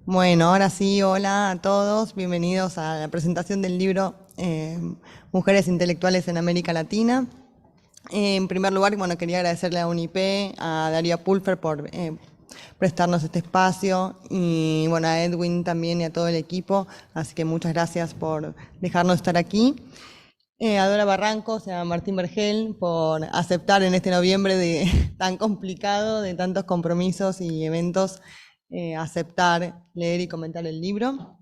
Bueno, ahora sí, hola a todos, bienvenidos a la presentación del libro Mujeres Intelectuales en América Latina. En primer lugar, bueno, quería agradecerle a UNIP, a Daría Pulfer por prestarnos este espacio y bueno, a Edwin también y a todo el equipo, así que muchas gracias por dejarnos estar aquí. A Dora Barrancos, a Martín Vergel por aceptar en este noviembre tan complicado, de tantos compromisos y eventos, aceptar, leer y comentar el libro.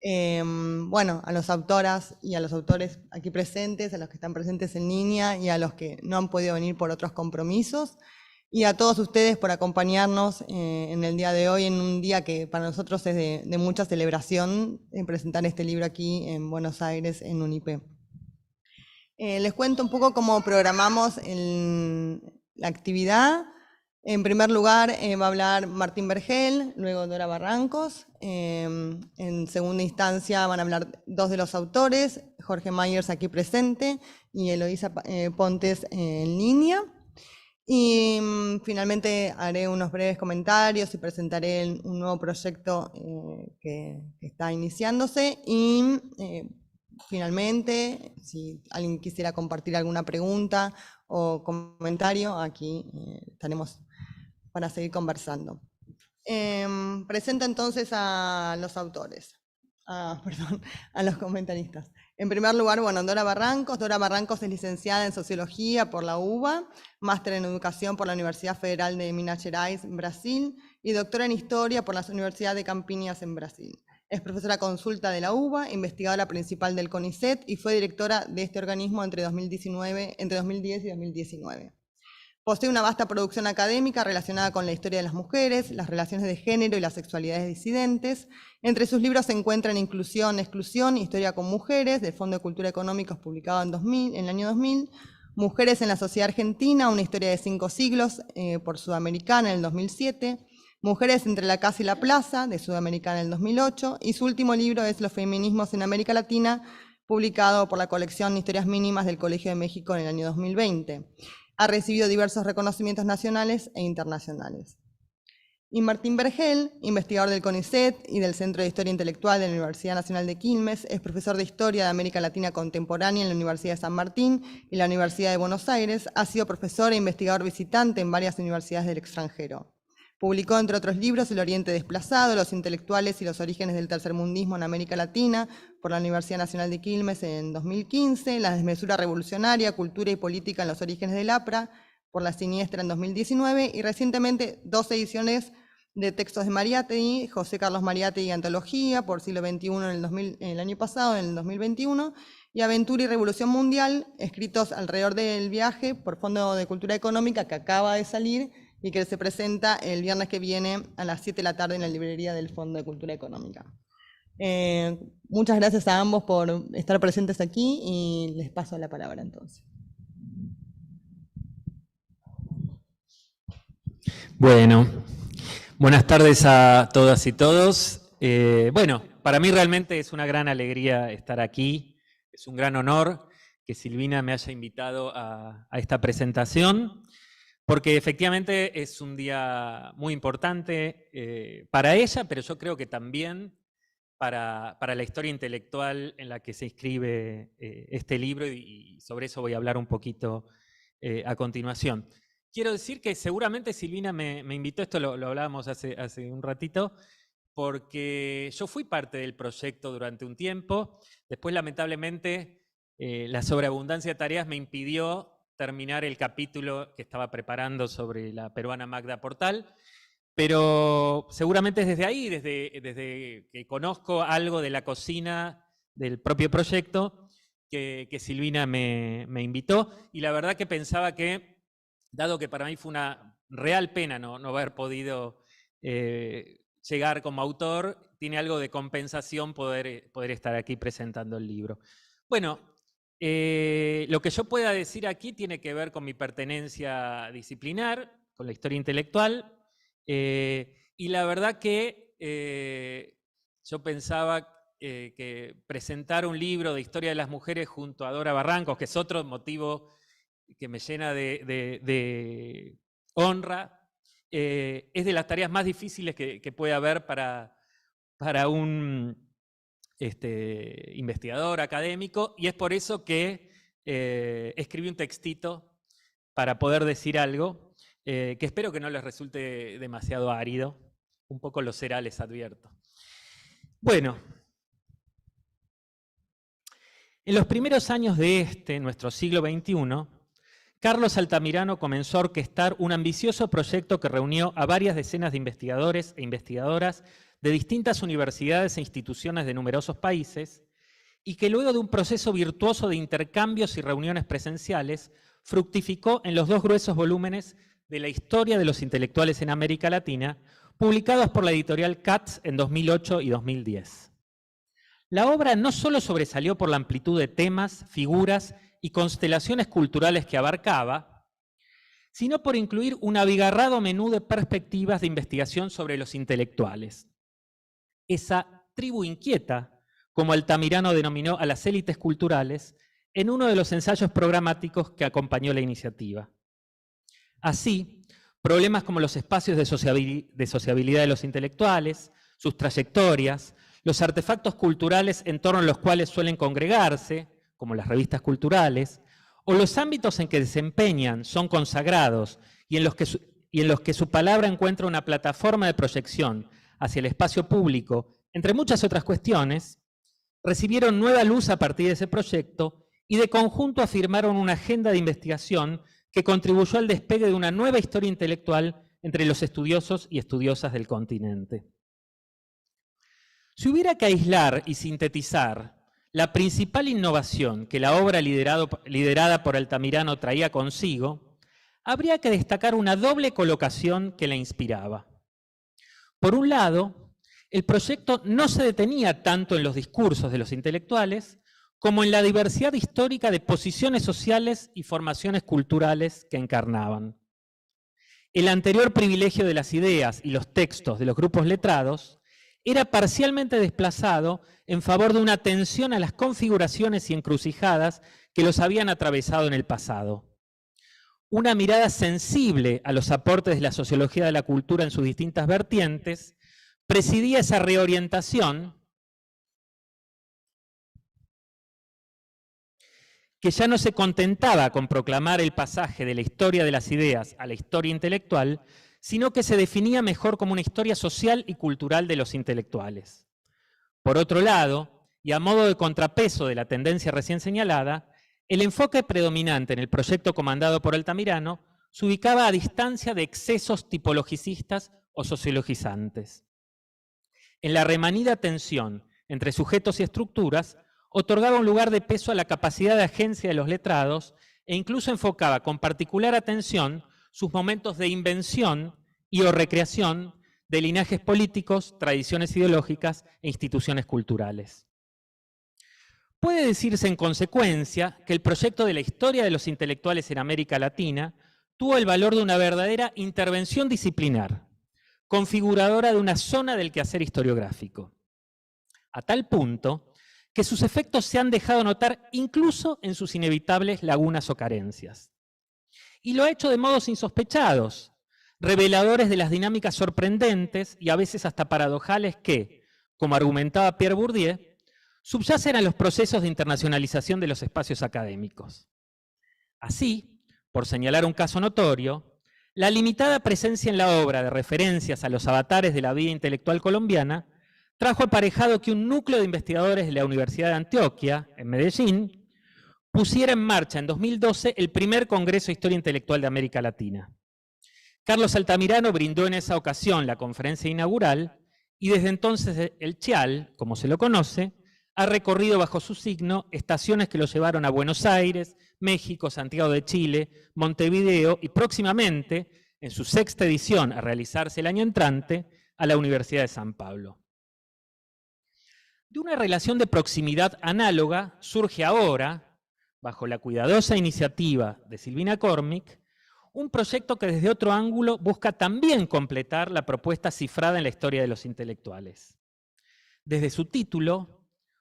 Bueno, a las autoras y a los autores aquí presentes, a los que están presentes en línea y a los que no han podido venir por otros compromisos. Y a todos ustedes por acompañarnos en el día de hoy, en un día que para nosotros es de mucha celebración, en presentar este libro aquí en Buenos Aires, en UNIP. Les cuento un poco cómo programamos la actividad. En primer lugar va a hablar Martín Vergel, luego Dora Barrancos. En segunda instancia van a hablar dos de los autores, Jorge Myers aquí presente y Eloísa Pontes en línea. Y finalmente haré unos breves comentarios y presentaré un nuevo proyecto que está iniciándose y finalmente, si alguien quisiera compartir alguna pregunta o comentario, aquí estaremos para seguir conversando. Presento entonces a los autores, perdón, a los comentaristas. En primer lugar, bueno, Dora Barrancos. Dora Barrancos es licenciada en Sociología por la UBA, máster en Educación por la Universidad Federal de Minas Gerais, Brasil, y doctora en Historia por la Universidad de Campinas en Brasil. Es profesora consulta de la UBA, investigadora principal del CONICET y fue directora de este organismo entre 2010 y 2019. Posee una vasta producción académica relacionada con la historia de las mujeres, las relaciones de género y las sexualidades disidentes. Entre sus libros se encuentran Inclusión, Exclusión, Historia con Mujeres, del Fondo de Cultura Económicos, publicado en el año 2000, Mujeres en la Sociedad Argentina, una historia de 5 siglos, por Sudamericana en el 2007, Mujeres entre la casa y la plaza, de Sudamericana en el 2008, y su último libro es Los feminismos en América Latina, publicado por la colección Historias Mínimas del Colegio de México en el año 2020. Ha recibido diversos reconocimientos nacionales e internacionales. Y Martín Vergel, investigador del CONICET y del Centro de Historia Intelectual de la Universidad Nacional de Quilmes, es profesor de Historia de América Latina Contemporánea en la Universidad de San Martín y la Universidad de Buenos Aires. Ha sido profesor e investigador visitante en varias universidades del extranjero. Publicó, entre otros libros, El Oriente Desplazado, Los intelectuales y los orígenes del tercermundismo en América Latina, por la Universidad Nacional de Quilmes en 2015, La desmesura revolucionaria, cultura y política en los orígenes del APRA, por la Siniestra en 2019, y recientemente 2 ediciones de textos de Mariátegui, José Carlos Mariátegui, Antología, por siglo XXI en el año pasado, en el 2021, y Aventura y Revolución Mundial, escritos alrededor del viaje por Fondo de Cultura Económica, que acaba de salir y que se presenta el viernes que viene a las 7 de la tarde en la librería del Fondo de Cultura Económica. Muchas gracias a ambos por estar presentes aquí y les paso la palabra entonces. Bueno, buenas tardes a todas y todos. Bueno, para mí realmente es una gran alegría estar aquí. Es un gran honor que Silvina me haya invitado a esta presentación, porque efectivamente es un día muy importante para ella, pero yo creo que también para la historia intelectual en la que se inscribe este libro, y sobre eso voy a hablar un poquito a continuación. Quiero decir que seguramente Silvina me invitó, esto lo hablábamos hace un ratito, porque yo fui parte del proyecto durante un tiempo. Después, lamentablemente, la sobreabundancia de tareas me impidió terminar el capítulo que estaba preparando sobre la peruana Magda Portal, pero seguramente es desde ahí, desde que conozco algo de la cocina del propio proyecto, que Silvina me invitó, y la verdad que pensaba que, dado que para mí fue una real pena no haber podido llegar como autor, tiene algo de compensación poder estar aquí presentando el libro. Bueno, lo que yo pueda decir aquí tiene que ver con mi pertenencia disciplinar, con la historia intelectual, y la verdad que yo pensaba que presentar un libro de historia de las mujeres junto a Dora Barrancos, que es otro motivo que me llena de honra, es de las tareas más difíciles que puede haber para para un investigador académico, y es por eso que escribí un textito para poder decir algo, que espero que no les resulte demasiado árido. Un poco lo será, les advierto. Bueno, en los primeros años de nuestro siglo XXI, Carlos Altamirano comenzó a orquestar un ambicioso proyecto que reunió a varias decenas de investigadores e investigadoras de distintas universidades e instituciones de numerosos países, y que luego de un proceso virtuoso de intercambios y reuniones presenciales, fructificó en los 2 gruesos volúmenes de la historia de los intelectuales en América Latina, publicados por la editorial Katz en 2008 y 2010. La obra no solo sobresalió por la amplitud de temas, figuras y constelaciones culturales que abarcaba, sino por incluir un abigarrado menú de perspectivas de investigación sobre los intelectuales. Esa tribu inquieta, como Altamirano denominó a las élites culturales, en uno de los ensayos programáticos que acompañó la iniciativa. Así, problemas como los espacios de sociabilidad de los intelectuales, sus trayectorias, los artefactos culturales en torno a los cuales suelen congregarse, como las revistas culturales, o los ámbitos en que desempeñan son consagrados y en los que su palabra encuentra una plataforma de proyección hacia el espacio público, entre muchas otras cuestiones, recibieron nueva luz a partir de ese proyecto y de conjunto afirmaron una agenda de investigación que contribuyó al despegue de una nueva historia intelectual entre los estudiosos y estudiosas del continente. Si hubiera que aislar y sintetizar la principal innovación que la obra liderada por Altamirano traía consigo, habría que destacar una doble colocación que la inspiraba. Por un lado, el proyecto no se detenía tanto en los discursos de los intelectuales como en la diversidad histórica de posiciones sociales y formaciones culturales que encarnaban. El anterior privilegio de las ideas y los textos de los grupos letrados era parcialmente desplazado en favor de una atención a las configuraciones y encrucijadas que los habían atravesado en el pasado. Una mirada sensible a los aportes de la sociología de la cultura en sus distintas vertientes presidía esa reorientación que ya no se contentaba con proclamar el pasaje de la historia de las ideas a la historia intelectual, sino que se definía mejor como una historia social y cultural de los intelectuales. Por otro lado, y a modo de contrapeso de la tendencia recién señalada, el enfoque predominante en el proyecto comandado por Altamirano se ubicaba a distancia de excesos tipologicistas o sociologizantes. En la remanida tensión entre sujetos y estructuras, otorgaba un lugar de peso a la capacidad de agencia de los letrados e incluso enfocaba con particular atención sus momentos de invención y o recreación de linajes políticos, tradiciones ideológicas e instituciones culturales. Puede decirse en consecuencia que el proyecto de la historia de los intelectuales en América Latina tuvo el valor de una verdadera intervención disciplinar, configuradora de una zona del quehacer historiográfico, a tal punto que sus efectos se han dejado notar incluso en sus inevitables lagunas o carencias. Y lo ha hecho de modos insospechados, reveladores de las dinámicas sorprendentes y a veces hasta paradojales que, como argumentaba Pierre Bourdieu, subyacen a los procesos de internacionalización de los espacios académicos. Así, por señalar un caso notorio, la limitada presencia en la obra de referencias a los avatares de la vida intelectual colombiana trajo aparejado que un núcleo de investigadores de la Universidad de Antioquia, en Medellín, pusiera en marcha en 2012 el primer Congreso de Historia Intelectual de América Latina. Carlos Altamirano brindó en esa ocasión la conferencia inaugural y desde entonces el CHIAL, como se lo conoce, ha recorrido bajo su signo estaciones que lo llevaron a Buenos Aires, México, Santiago de Chile, Montevideo y próximamente, en su 6ª edición a realizarse el año entrante, a la Universidad de San Pablo. De una relación de proximidad análoga surge ahora, bajo la cuidadosa iniciativa de Silvina Cormick, un proyecto que desde otro ángulo busca también completar la propuesta cifrada en la historia de los intelectuales. Desde su título,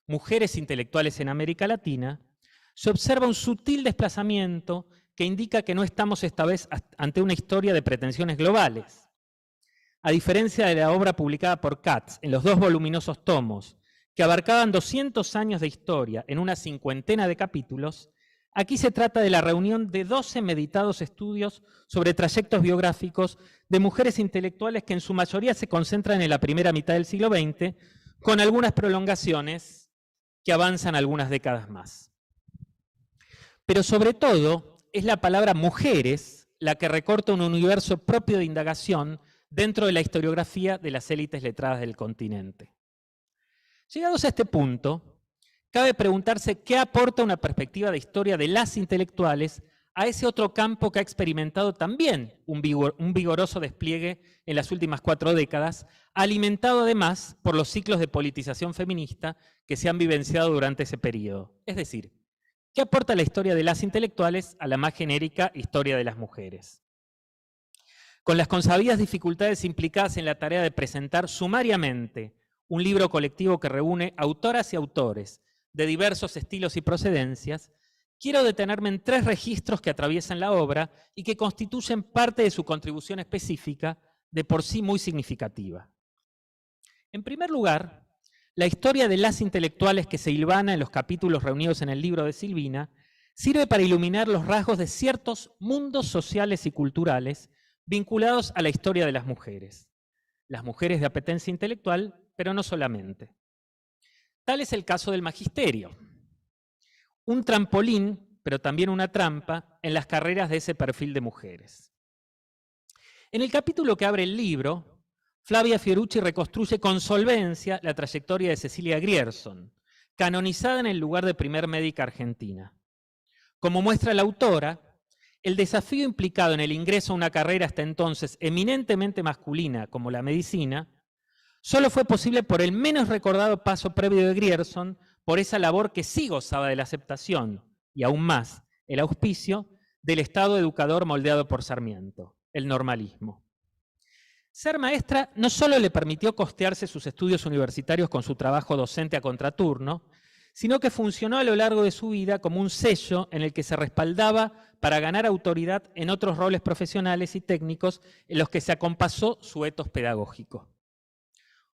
Mujeres intelectuales en América Latina, se observa un sutil desplazamiento que indica que no estamos esta vez ante una historia de pretensiones globales. a diferencia de la obra publicada por Katz en los 2 voluminosos tomos, que abarcaban 200 años de historia en una 50 de capítulos, aquí se trata de la reunión de 12 meditados estudios sobre trayectos biográficos de mujeres intelectuales que en su mayoría se concentran en la primera mitad del siglo XX, con algunas prolongaciones que avanzan algunas décadas más. Pero sobre todo es la palabra mujeres la que recorta un universo propio de indagación dentro de la historiografía de las élites letradas del continente. Llegados a este punto, cabe preguntarse qué aporta una perspectiva de historia de las intelectuales a ese otro campo que ha experimentado también un vigoroso despliegue en las últimas 4 décadas, alimentado además por los ciclos de politización feminista que se han vivenciado durante ese periodo. Es decir, ¿qué aporta la historia de las intelectuales a la más genérica historia de las mujeres? Con las consabidas dificultades implicadas en la tarea de presentar sumariamente un libro colectivo que reúne autoras y autores de diversos estilos y procedencias, quiero detenerme en 3 registros que atraviesan la obra y que constituyen parte de su contribución específica, de por sí muy significativa. En primer lugar, la historia de las intelectuales que se hilvana en los capítulos reunidos en el libro de Silvina sirve para iluminar los rasgos de ciertos mundos sociales y culturales vinculados a la historia de las mujeres de apetencia intelectual, pero no solamente. Tal es el caso del magisterio, un trampolín, pero también una trampa en las carreras de ese perfil de mujeres. En el capítulo que abre el libro, Flavia Fiorucci reconstruye con solvencia la trayectoria de Cecilia Grierson, canonizada en el lugar de primer médica argentina. Como muestra la autora, el desafío implicado en el ingreso a una carrera hasta entonces eminentemente masculina como la medicina, solo fue posible por el menos recordado paso previo de Grierson, por esa labor que sí gozaba de la aceptación, y aún más, el auspicio del Estado educador moldeado por Sarmiento, el normalismo. Ser maestra no solo le permitió costearse sus estudios universitarios con su trabajo docente a contraturno, sino que funcionó a lo largo de su vida como un sello en el que se respaldaba para ganar autoridad en otros roles profesionales y técnicos en los que se acompasó su etos pedagógico.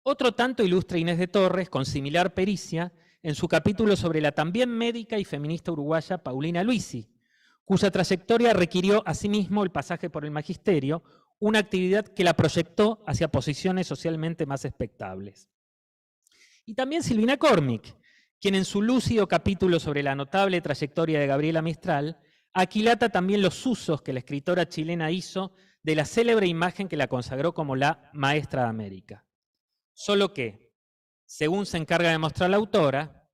Otro tanto ilustra Inés de Torres, con similar pericia, en su capítulo sobre la también médica y feminista uruguaya Paulina Luisi, cuya trayectoria requirió asimismo el pasaje por el magisterio, una actividad que la proyectó hacia posiciones socialmente más expectables. Y también Silvina Cormick, quien en su lúcido capítulo sobre la notable trayectoria de Gabriela Mistral, aquilata también los usos que la escritora chilena hizo de la célebre imagen que la consagró como la maestra de América. Solo que, según se encarga de mostrar la autora,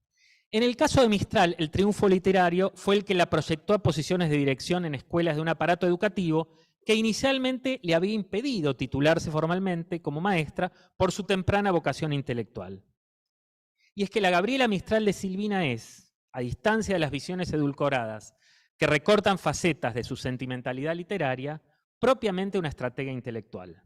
en el caso de Mistral, el triunfo literario fue el que la proyectó a posiciones de dirección en escuelas de un aparato educativo que inicialmente le había impedido titularse formalmente como maestra por su temprana vocación intelectual. Y es que la Gabriela Mistral de Silvina es, a distancia de las visiones edulcoradas que recortan facetas de su sentimentalidad literaria, propiamente una estratega intelectual.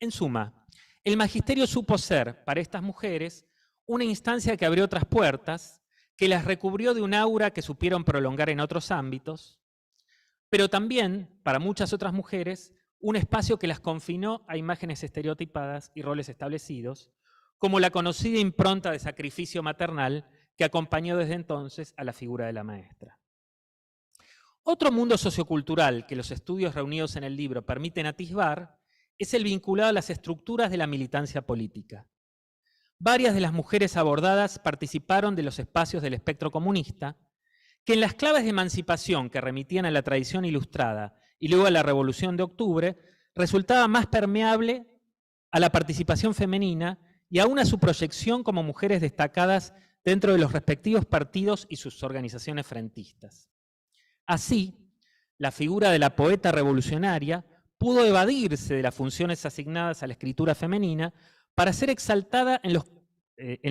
En suma, el magisterio supo ser, para estas mujeres, una instancia que abrió otras puertas, que las recubrió de un aura que supieron prolongar en otros ámbitos, pero también, para muchas otras mujeres, un espacio que las confinó a imágenes estereotipadas y roles establecidos, como la conocida impronta de sacrificio maternal que acompañó desde entonces a la figura de la maestra. Otro mundo sociocultural que los estudios reunidos en el libro permiten atisbar es el vinculado a las estructuras de la militancia política. Varias de las mujeres abordadas participaron de los espacios del espectro comunista, que en las claves de emancipación que remitían a la tradición ilustrada y luego a la Revolución de Octubre, resultaba más permeable a la participación femenina y aún a su proyección como mujeres destacadas dentro de los respectivos partidos y sus organizaciones frentistas. Así, la figura de la poeta revolucionaria pudo evadirse de las funciones asignadas a la escritura femenina para ser exaltada en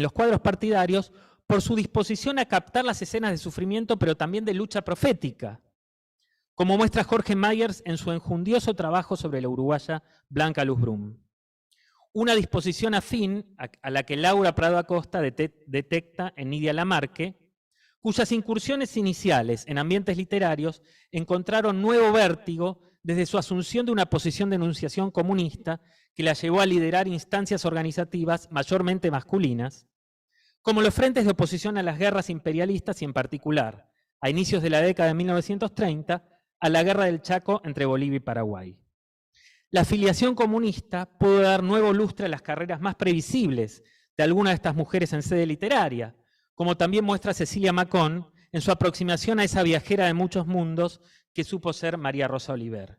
los cuadros partidarios por su disposición a captar las escenas de sufrimiento, pero también de lucha profética, como muestra Jorge Myers en su enjundioso trabajo sobre la uruguaya Blanca Luz Brum. Una disposición afín a la que Laura Prado Acosta detecta en Nidia Lamarque, cuyas incursiones iniciales en ambientes literarios encontraron nuevo vértigo desde su asunción de una posición de enunciación comunista que la llevó a liderar instancias organizativas mayormente masculinas, como los frentes de oposición a las guerras imperialistas y en particular, a inicios de la década de 1930, a la Guerra del Chaco entre Bolivia y Paraguay. La afiliación comunista pudo dar nuevo lustre a las carreras más previsibles de algunas de estas mujeres en sede literaria, como también muestra Cecilia Macón en su aproximación a esa viajera de muchos mundos que supo ser María Rosa Oliver.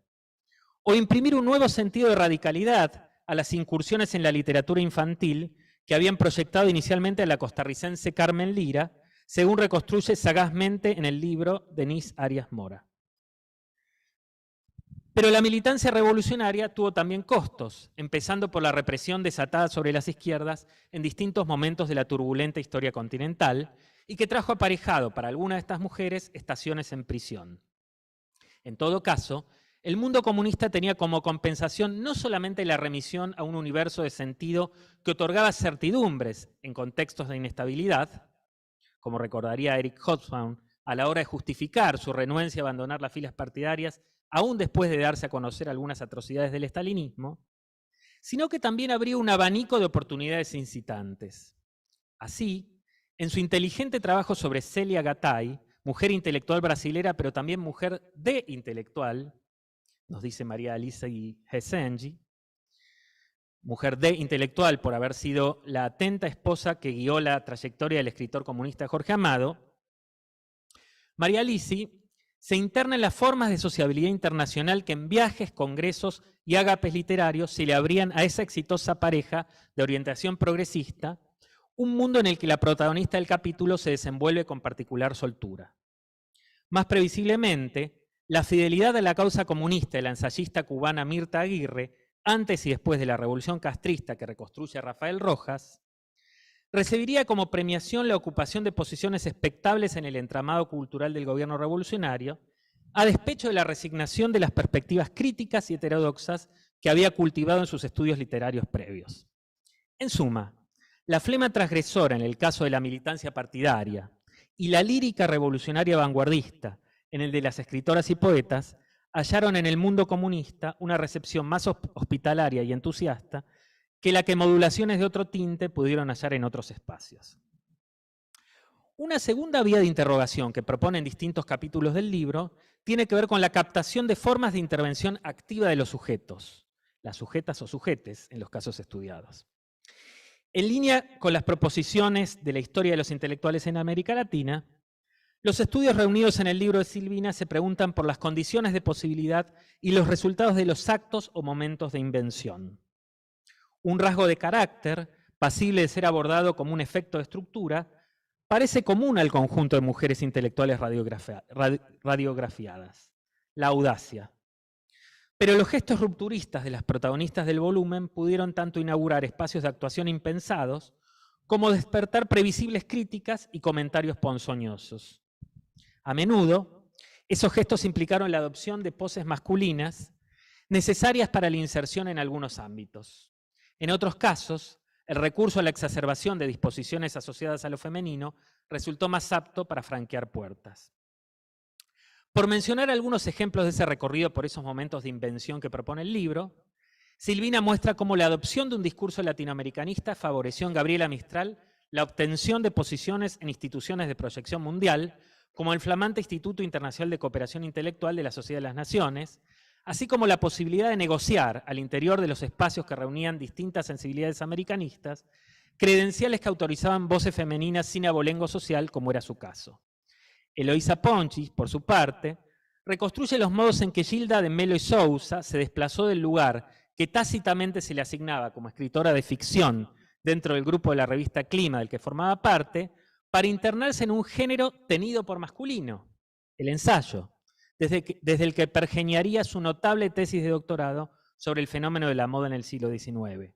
O imprimir un nuevo sentido de radicalidad a las incursiones en la literatura infantil que habían proyectado inicialmente a la costarricense Carmen Lira, según reconstruye sagazmente en el libro Denise Arias Mora. Pero la militancia revolucionaria tuvo también costos, empezando por la represión desatada sobre las izquierdas en distintos momentos de la turbulenta historia continental y que trajo aparejado para algunas de estas mujeres estaciones en prisión. En todo caso, el mundo comunista tenía como compensación no solamente la remisión a un universo de sentido que otorgaba certidumbres en contextos de inestabilidad, como recordaría Eric Hobsbawm a la hora de justificar su renuencia a abandonar las filas partidarias, aún después de darse a conocer algunas atrocidades del estalinismo, sino que también abría un abanico de oportunidades incitantes. Así, en su inteligente trabajo sobre Célia Gattai, mujer intelectual brasilera, pero también mujer de intelectual, nos dice María Alice Hesengi, mujer de intelectual por haber sido la atenta esposa que guió la trayectoria del escritor comunista Jorge Amado, María Alice se interna en las formas de sociabilidad internacional que en viajes, congresos y ágapes literarios se le abrían a esa exitosa pareja de orientación progresista, un mundo en el que la protagonista del capítulo se desenvuelve con particular soltura. Más previsiblemente, la fidelidad a la causa comunista de la ensayista cubana Mirta Aguirre, antes y después de la revolución castrista que reconstruye Rafael Rojas, recibiría como premiación la ocupación de posiciones expectables en el entramado cultural del gobierno revolucionario, a despecho de la resignación de las perspectivas críticas y heterodoxas que había cultivado en sus estudios literarios previos. En suma, la flema transgresora en el caso de la militancia partidaria y la lírica revolucionaria vanguardista en el de las escritoras y poetas hallaron en el mundo comunista una recepción más hospitalaria y entusiasta que la que modulaciones de otro tinte pudieron hallar en otros espacios. Una segunda vía de interrogación que proponen distintos capítulos del libro tiene que ver con la captación de formas de intervención activa de los sujetos, las sujetas o sujetes en los casos estudiados. En línea con las proposiciones de la historia de los intelectuales en América Latina, los estudios reunidos en el libro de Silvina se preguntan por las condiciones de posibilidad y los resultados de los actos o momentos de invención. Un rasgo de carácter, pasible de ser abordado como un efecto de estructura, parece común al conjunto de mujeres intelectuales radiografiadas, la audacia. Pero los gestos rupturistas de las protagonistas del volumen pudieron tanto inaugurar espacios de actuación impensados como despertar previsibles críticas y comentarios ponzoñosos. A menudo, esos gestos implicaron la adopción de poses masculinas necesarias para la inserción en algunos ámbitos. En otros casos, el recurso a la exacerbación de disposiciones asociadas a lo femenino resultó más apto para franquear puertas. Por mencionar algunos ejemplos de ese recorrido por esos momentos de invención que propone el libro, Silvina muestra cómo la adopción de un discurso latinoamericanista favoreció en Gabriela Mistral la obtención de posiciones en instituciones de proyección mundial, como el flamante Instituto Internacional de Cooperación Intelectual de la Sociedad de las Naciones, así como la posibilidad de negociar al interior de los espacios que reunían distintas sensibilidades americanistas, credenciales que autorizaban voces femeninas sin abolengo social, como era su caso. Eloísa Ponchi, por su parte, reconstruye los modos en que Gilda de Melo y Sousa se desplazó del lugar que tácitamente se le asignaba como escritora de ficción dentro del grupo de la revista Clima del que formaba parte, para internarse en un género tenido por masculino, el ensayo, desde el que pergeñaría su notable tesis de doctorado sobre el fenómeno de la moda en el siglo XIX.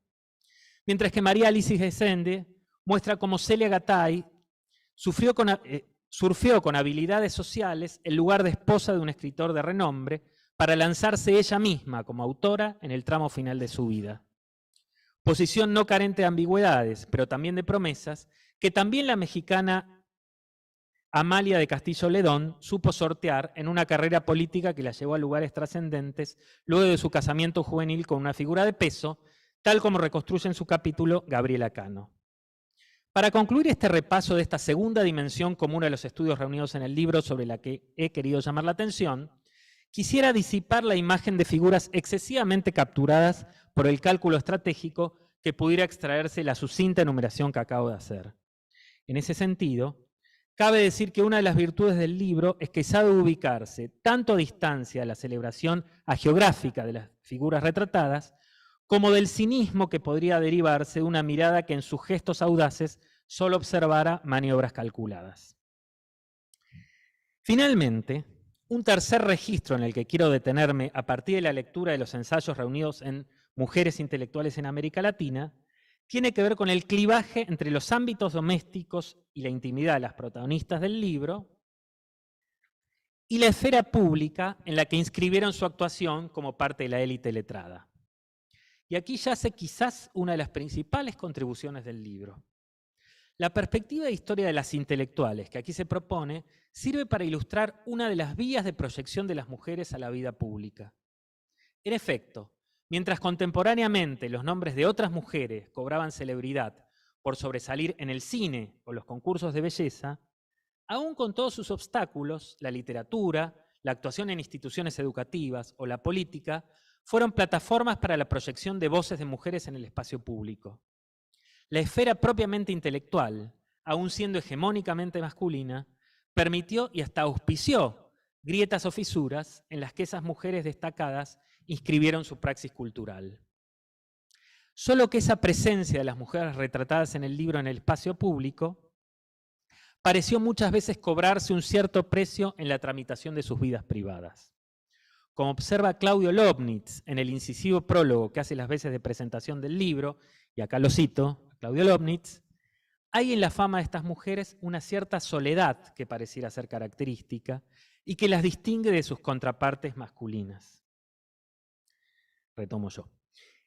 Mientras que María Alice Gesende muestra cómo Célia Gattai surfió con habilidades sociales el lugar de esposa de un escritor de renombre para lanzarse ella misma como autora en el tramo final de su vida. Posición no carente de ambigüedades, pero también de promesas, que también la mexicana Amalia de Castillo Ledón supo sortear en una carrera política que la llevó a lugares trascendentes luego de su casamiento juvenil con una figura de peso, tal como reconstruye en su capítulo Gabriela Cano. Para concluir este repaso de esta segunda dimensión común a los estudios reunidos en el libro sobre la que he querido llamar la atención, quisiera disipar la imagen de figuras excesivamente capturadas por el cálculo estratégico que pudiera extraerse de la sucinta enumeración que acabo de hacer. En ese sentido, cabe decir que una de las virtudes del libro es que sabe ubicarse tanto a distancia de la celebración hagiográfica de las figuras retratadas, como del cinismo que podría derivarse de una mirada que en sus gestos audaces solo observara maniobras calculadas. Finalmente, un tercer registro en el que quiero detenerme a partir de la lectura de los ensayos reunidos en Mujeres Intelectuales en América Latina, tiene que ver con el clivaje entre los ámbitos domésticos y la intimidad de las protagonistas del libro y la esfera pública en la que inscribieron su actuación como parte de la élite letrada. Y aquí yace quizás una de las principales contribuciones del libro. La perspectiva de historia de las intelectuales que aquí se propone sirve para ilustrar una de las vías de proyección de las mujeres a la vida pública. En efecto, mientras contemporáneamente los nombres de otras mujeres cobraban celebridad por sobresalir en el cine o los concursos de belleza, aún con todos sus obstáculos, la literatura, la actuación en instituciones educativas o la política fueron plataformas para la proyección de voces de mujeres en el espacio público. La esfera propiamente intelectual, aún siendo hegemónicamente masculina, permitió y hasta auspició grietas o fisuras en las que esas mujeres destacadas inscribieron su praxis cultural. Solo que esa presencia de las mujeres retratadas en el libro en el espacio público pareció muchas veces cobrarse un cierto precio en la tramitación de sus vidas privadas. Como observa Claudio Lobnitz en el incisivo prólogo que hace las veces de presentación del libro, y acá lo cito, Claudio Lobnitz, hay en la fama de estas mujeres una cierta soledad que pareciera ser característica y que las distingue de sus contrapartes masculinas. Retomo yo.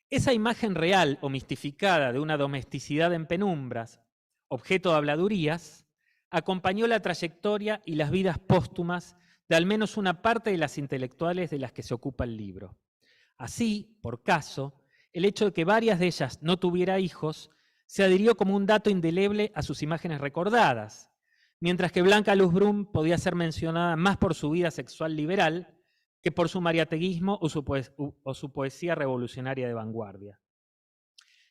Esa imagen real o mistificada de una domesticidad en penumbras, objeto de habladurías, acompañó la trayectoria y las vidas póstumas de al menos una parte de las intelectuales de las que se ocupa el libro. Así, por caso, el hecho de que varias de ellas no tuviera hijos se adhirió como un dato indeleble a sus imágenes recordadas, mientras que Blanca Luz Brum podía ser mencionada más por su vida sexual liberal que por su mariateguismo o su poesía revolucionaria de vanguardia.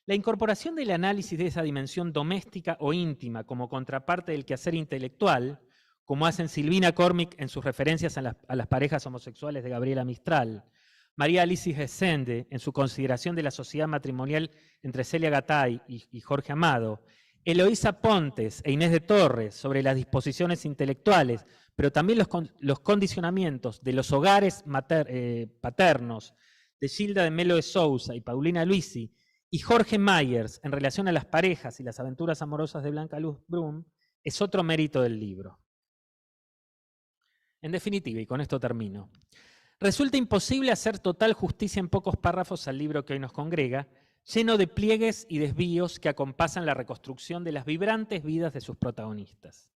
La incorporación del análisis de esa dimensión doméstica o íntima como contraparte del quehacer intelectual, como hacen Silvina Cormick en sus referencias a las parejas homosexuales de Gabriela Mistral, María Alicia Gesende en su consideración de la sociedad matrimonial entre Celia Gatay y Jorge Amado, Eloísa Pontes e Inés de Torres sobre las disposiciones intelectuales, pero también los condicionamientos de los hogares paternos de Gilda de Melo de Sousa y Paulina Luisi, y Jorge Myers en relación a las parejas y las aventuras amorosas de Blanca Luz Brum, es otro mérito del libro. En definitiva, y con esto termino, resulta imposible hacer total justicia en pocos párrafos al libro que hoy nos congrega, lleno de pliegues y desvíos que acompasan la reconstrucción de las vibrantes vidas de sus protagonistas.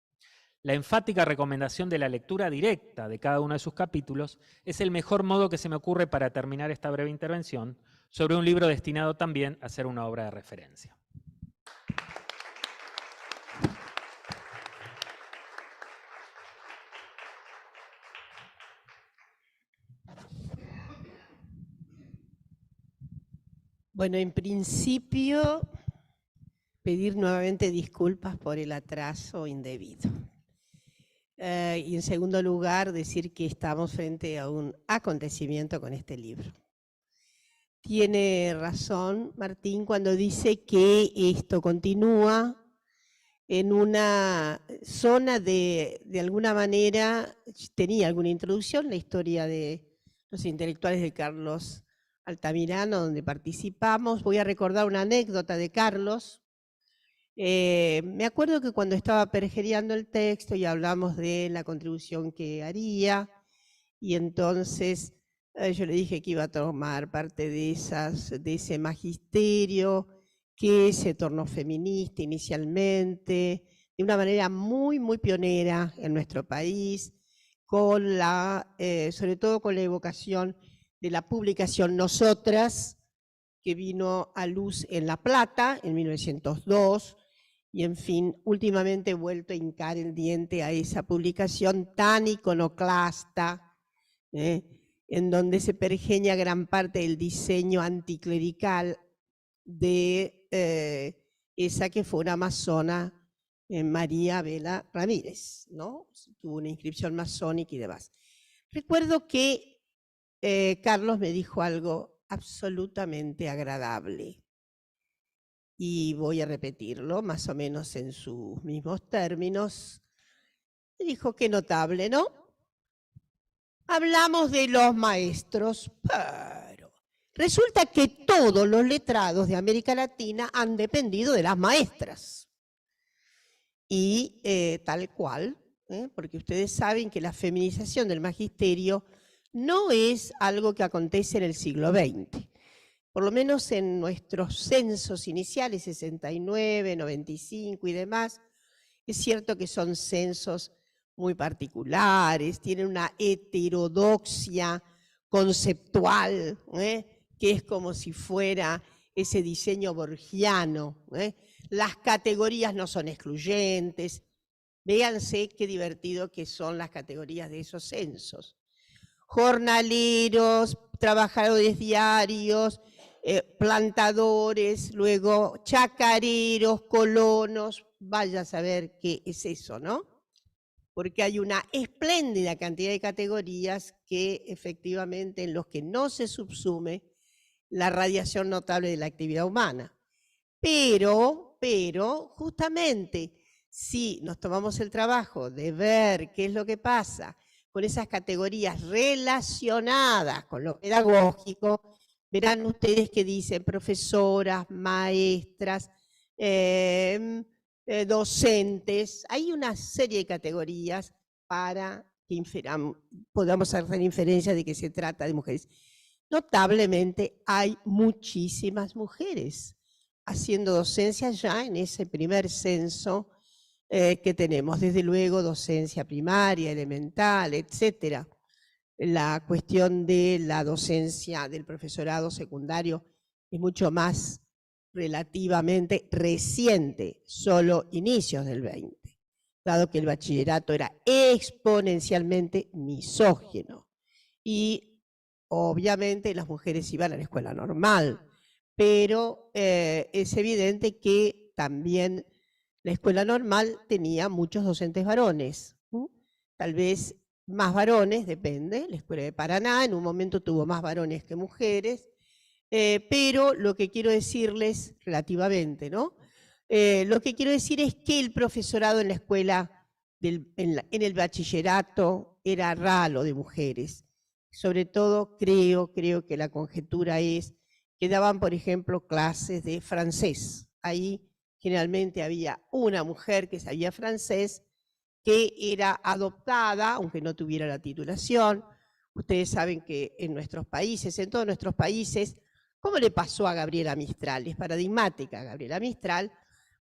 La enfática recomendación de la lectura directa de cada uno de sus capítulos es el mejor modo que se me ocurre para terminar esta breve intervención sobre un libro destinado también a ser una obra de referencia. Bueno, en principio, pedir nuevamente disculpas por el atraso indebido. Y en segundo lugar, decir que estamos frente a un acontecimiento con este libro. Tiene razón Martín cuando dice que esto continúa en una zona de alguna manera, tenía alguna introducción, la historia de los intelectuales de Carlos Altamirano, donde participamos. Voy a recordar una anécdota de Carlos. Me acuerdo que cuando estaba pergereando el texto y hablamos de la contribución que haría, y entonces yo le dije que iba a tomar parte de ese magisterio que se tornó feminista inicialmente, de una manera muy, muy pionera en nuestro país, con sobre todo con la evocación de la publicación Nosotras, que vino a luz en La Plata en 1902, y en fin, últimamente he vuelto a hincar el diente a esa publicación tan iconoclasta, en donde se pergeña gran parte del diseño anticlerical de esa que fue una masona, María Vela Ramírez, ¿no? Tuvo una inscripción masónica y demás. Recuerdo que Carlos me dijo algo absolutamente agradable, y voy a repetirlo más o menos en sus mismos términos. Me dijo: qué notable, ¿no? Hablamos de los maestros, pero resulta que todos los letrados de América Latina han dependido de las maestras. Y tal cual, porque ustedes saben que la feminización del magisterio no es algo que acontece en el siglo XX. Por lo menos en nuestros censos iniciales, 69, 95 y demás, es cierto que son censos muy particulares, tienen una heterodoxia conceptual, que es como si fuera ese diseño borgiano. Las categorías no son excluyentes. Véanse qué divertido que son las categorías de esos censos. Jornaleros, trabajadores diarios, plantadores, luego chacareros, colonos, vaya a saber qué es eso, ¿no? Porque hay una espléndida cantidad de categorías que efectivamente en los que no se subsume la radiación notable de la actividad humana. Pero, justamente, si nos tomamos el trabajo de ver qué es lo que pasa con esas categorías relacionadas con lo pedagógico, verán ustedes que dicen profesoras, maestras, docentes. Hay una serie de categorías para que podamos hacer inferencia de que se trata de mujeres. Notablemente hay muchísimas mujeres haciendo docencia ya en ese primer censo que tenemos. Desde luego docencia primaria, elemental, etcétera. La cuestión de la docencia del profesorado secundario es mucho más relativamente reciente, solo inicios del 20, dado que el bachillerato era exponencialmente misógino. Y obviamente las mujeres iban a la escuela normal, pero es evidente que también la escuela normal tenía muchos docentes varones, tal vez más varones, depende. La escuela de Paraná en un momento tuvo más varones que mujeres, pero lo que quiero decirles relativamente, ¿no? Lo que quiero decir es que el profesorado en la escuela, en el bachillerato, era ralo de mujeres. Sobre todo creo que la conjetura es que daban, por ejemplo, clases de francés. Ahí generalmente había una mujer que sabía francés, que era adoptada, aunque no tuviera la titulación. Ustedes saben que en nuestros países, en todos nuestros países, ¿cómo le pasó a Gabriela Mistral? Es paradigmática. Gabriela Mistral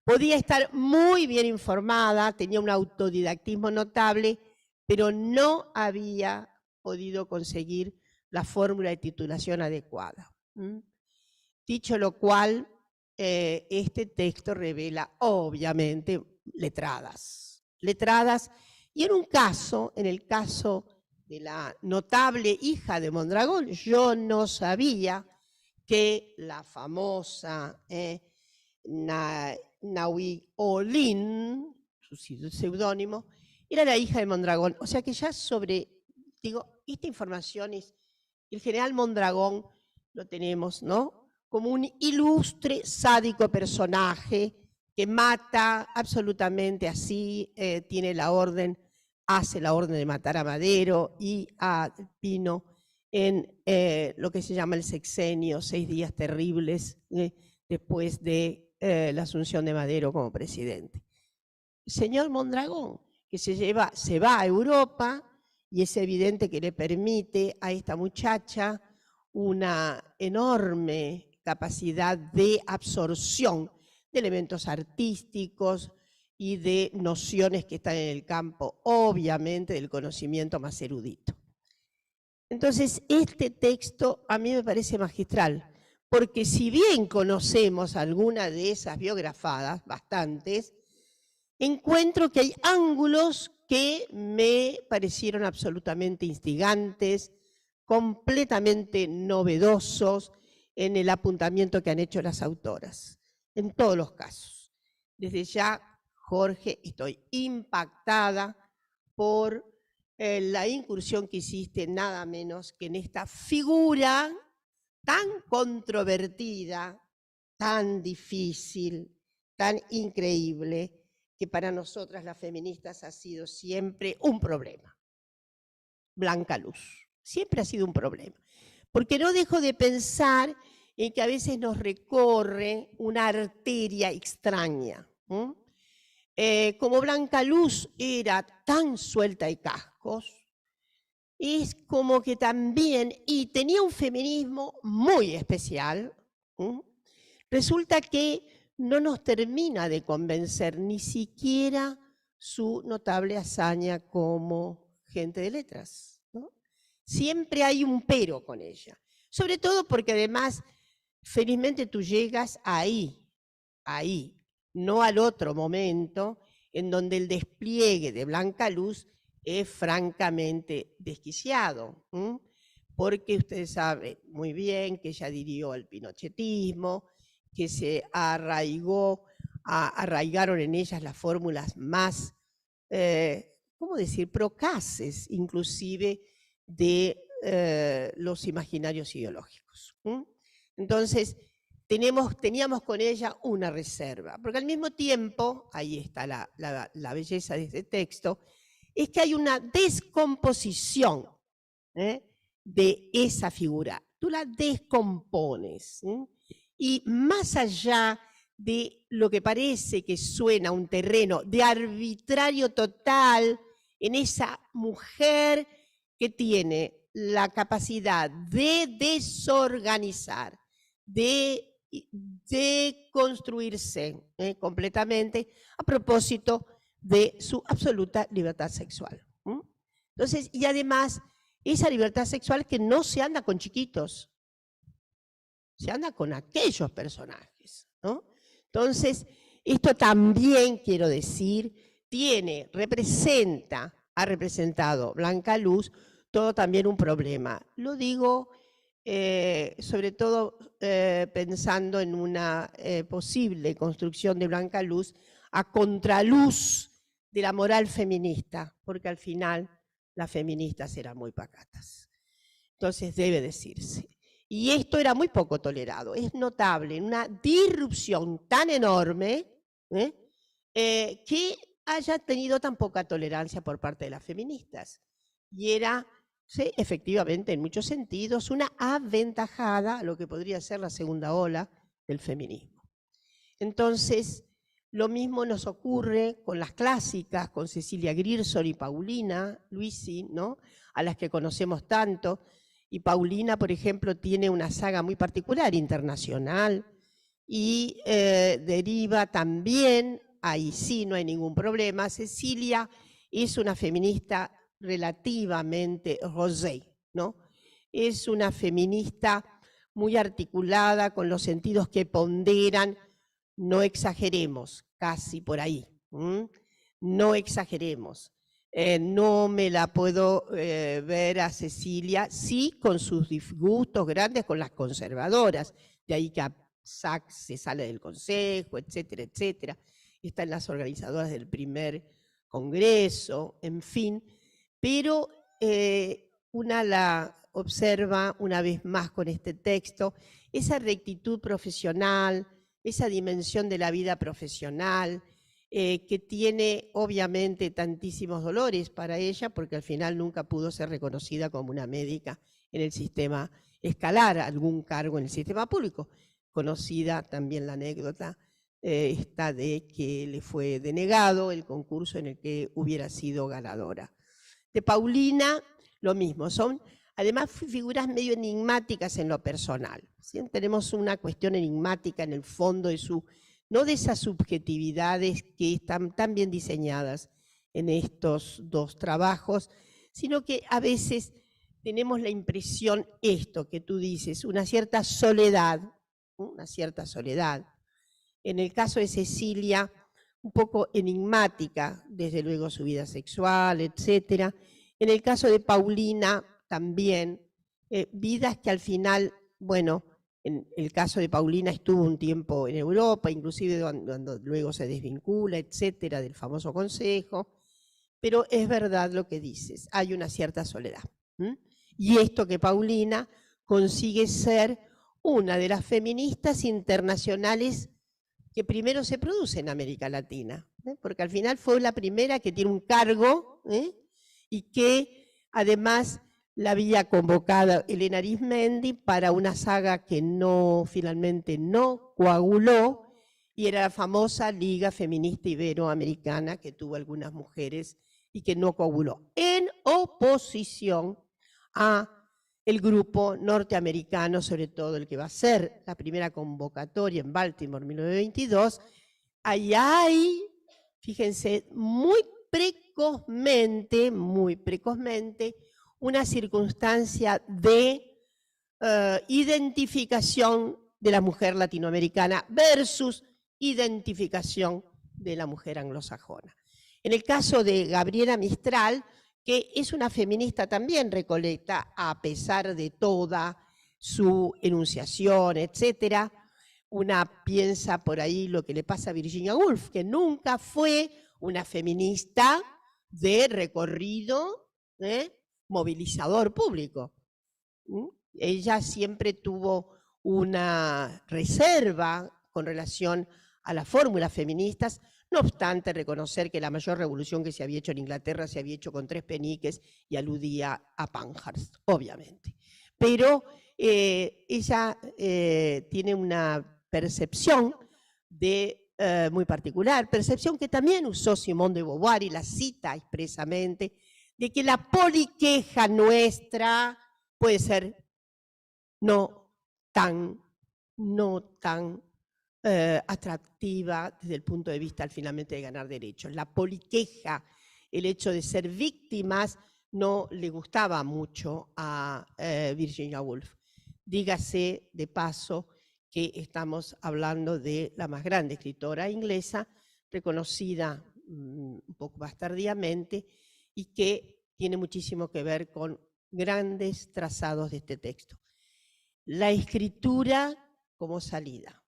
podía estar muy bien informada, tenía un autodidactismo notable, pero no había podido conseguir la fórmula de titulación adecuada. Dicho lo cual, este texto revela obviamente letradas, y en el caso de la notable hija de Mondragón, yo no sabía que la famosa Nahui Olin, su seudónimo, era la hija de Mondragón. O sea que ya esta información es, el general Mondragón lo tenemos, ¿no? Como un ilustre, sádico personaje que mata absolutamente así, hace la orden de matar a Madero y a Pino en lo que se llama el sexenio, 6 días terribles, después de la asunción de Madero como presidente. El señor Mondragón, que se va a Europa, y es evidente que le permite a esta muchacha una enorme capacidad de absorción de elementos artísticos y de nociones que están en el campo, obviamente, del conocimiento más erudito. Entonces, este texto a mí me parece magistral, porque si bien conocemos algunas de esas biografadas, bastantes, encuentro que hay ángulos que me parecieron absolutamente instigantes, completamente novedosos en el apuntamiento que han hecho las autoras, en todos los casos. Desde ya, Jorge, estoy impactada por la incursión que hiciste nada menos que en esta figura tan controvertida, tan difícil, tan increíble, que para nosotras las feministas ha sido siempre un problema. Blanca Luz, siempre ha sido un problema. Porque no dejo de pensar en que a veces nos recorre una arteria extraña. Como Blanca Luz era tan suelta de cascos, es como que también, y tenía un feminismo muy especial, resulta que no nos termina de convencer ni siquiera su notable hazaña como gente de letras, ¿no? Siempre hay un pero con ella, sobre todo porque además, felizmente tú llegas ahí, no al otro momento en donde el despliegue de Blanca Luz es francamente desquiciado, porque ustedes saben muy bien que ella dirigió el pinochetismo, que se arraigaron en ellas las fórmulas más, ¿cómo decir?, procaces, inclusive de los imaginarios ideológicos. Entonces, teníamos con ella una reserva, porque al mismo tiempo, ahí está la belleza de este texto, es que hay una descomposición de esa figura. Tú la descompones. Y más allá de lo que parece que suena un terreno de arbitrario total en esa mujer que tiene la capacidad de desorganizar, de construirse completamente a propósito de su absoluta libertad sexual. Entonces, y además, esa libertad sexual que no se anda con chiquitos, se anda con aquellos personajes, ¿no? Entonces, esto también, quiero decir, ha representado Blanca Luz, todo también un problema. Lo digo sobre todo pensando en una posible construcción de Blanca Luz a contraluz de la moral feminista, porque al final las feministas eran muy pacatas. Entonces debe decirse. Y esto era muy poco tolerado. Es notable, una disrupción tan enorme que haya tenido tan poca tolerancia por parte de las feministas. Y era, sí, efectivamente, en muchos sentidos, una aventajada a lo que podría ser la segunda ola del feminismo. Entonces, lo mismo nos ocurre con las clásicas, con Cecilia Grierson y Paulina Luisi, ¿no?, a las que conocemos tanto. Y Paulina, por ejemplo, tiene una saga muy particular, internacional, y deriva también, ahí sí no hay ningún problema, Cecilia es una feminista relativamente rosé, ¿no? Es una feminista muy articulada, con los sentidos que ponderan, no exageremos, casi por ahí, no exageremos. No me la puedo ver a Cecilia, sí con sus disgustos grandes con las conservadoras, de ahí que Sachs se sale del consejo, etcétera, etcétera. Están las organizadoras del primer congreso, en fin, pero una la observa una vez más con este texto, esa rectitud profesional, esa dimensión de la vida profesional, que tiene obviamente tantísimos dolores para ella, porque al final nunca pudo ser reconocida como una médica en el sistema, escalar algún cargo en el sistema público. Conocida también la anécdota esta de que le fue denegado el concurso en el que hubiera sido ganadora. De Paulina, lo mismo, son además figuras medio enigmáticas en lo personal. ¿Sí? Tenemos una cuestión enigmática en el fondo de su no de esas subjetividades que están tan bien diseñadas en estos dos trabajos, sino que a veces tenemos la impresión, esto que tú dices, una cierta soledad, una cierta soledad. En el caso de Cecilia, un poco enigmática, desde luego su vida sexual, etc. En el caso de Paulina, también, vidas que al final, bueno, en el caso de Paulina estuvo un tiempo en Europa, inclusive cuando luego se desvincula, etcétera, del famoso consejo, pero es verdad lo que dices, hay una cierta soledad. Y esto que Paulina consigue ser una de las feministas internacionales que primero se produce en América Latina, porque al final fue la primera que tiene un cargo y que además la había convocado Elena Arizmendi para una saga que finalmente no coaguló, y era la famosa Liga Feminista Iberoamericana, que tuvo algunas mujeres y que no coaguló, en oposición a el grupo norteamericano, sobre todo el que va a ser la primera convocatoria en Baltimore en 1922. Ahí hay, fíjense, muy precozmente, una circunstancia de identificación de la mujer latinoamericana versus identificación de la mujer anglosajona. En el caso de Gabriela Mistral, que es una feminista también recolecta, a pesar de toda su enunciación, etcétera. Una piensa por ahí lo que le pasa a Virginia Woolf, que nunca fue una feminista de recorrido movilizador público. Ella siempre tuvo una reserva con relación a las fórmulas feministas, no obstante reconocer que la mayor revolución que se había hecho en Inglaterra se había hecho con 3 peniques y aludía a Pankhurst, obviamente. Pero ella tiene una percepción muy particular, percepción que también usó Simone de Beauvoir y la cita expresamente, de que la poliqueja nuestra puede ser no tan atractiva desde el punto de vista finalmente de ganar derechos. La poliqueja, el hecho de ser víctimas, no le gustaba mucho a Virginia Woolf. Dígase de paso que estamos hablando de la más grande escritora inglesa, reconocida un poco más tardíamente, y que tiene muchísimo que ver con grandes trazados de este texto. La escritura como salida,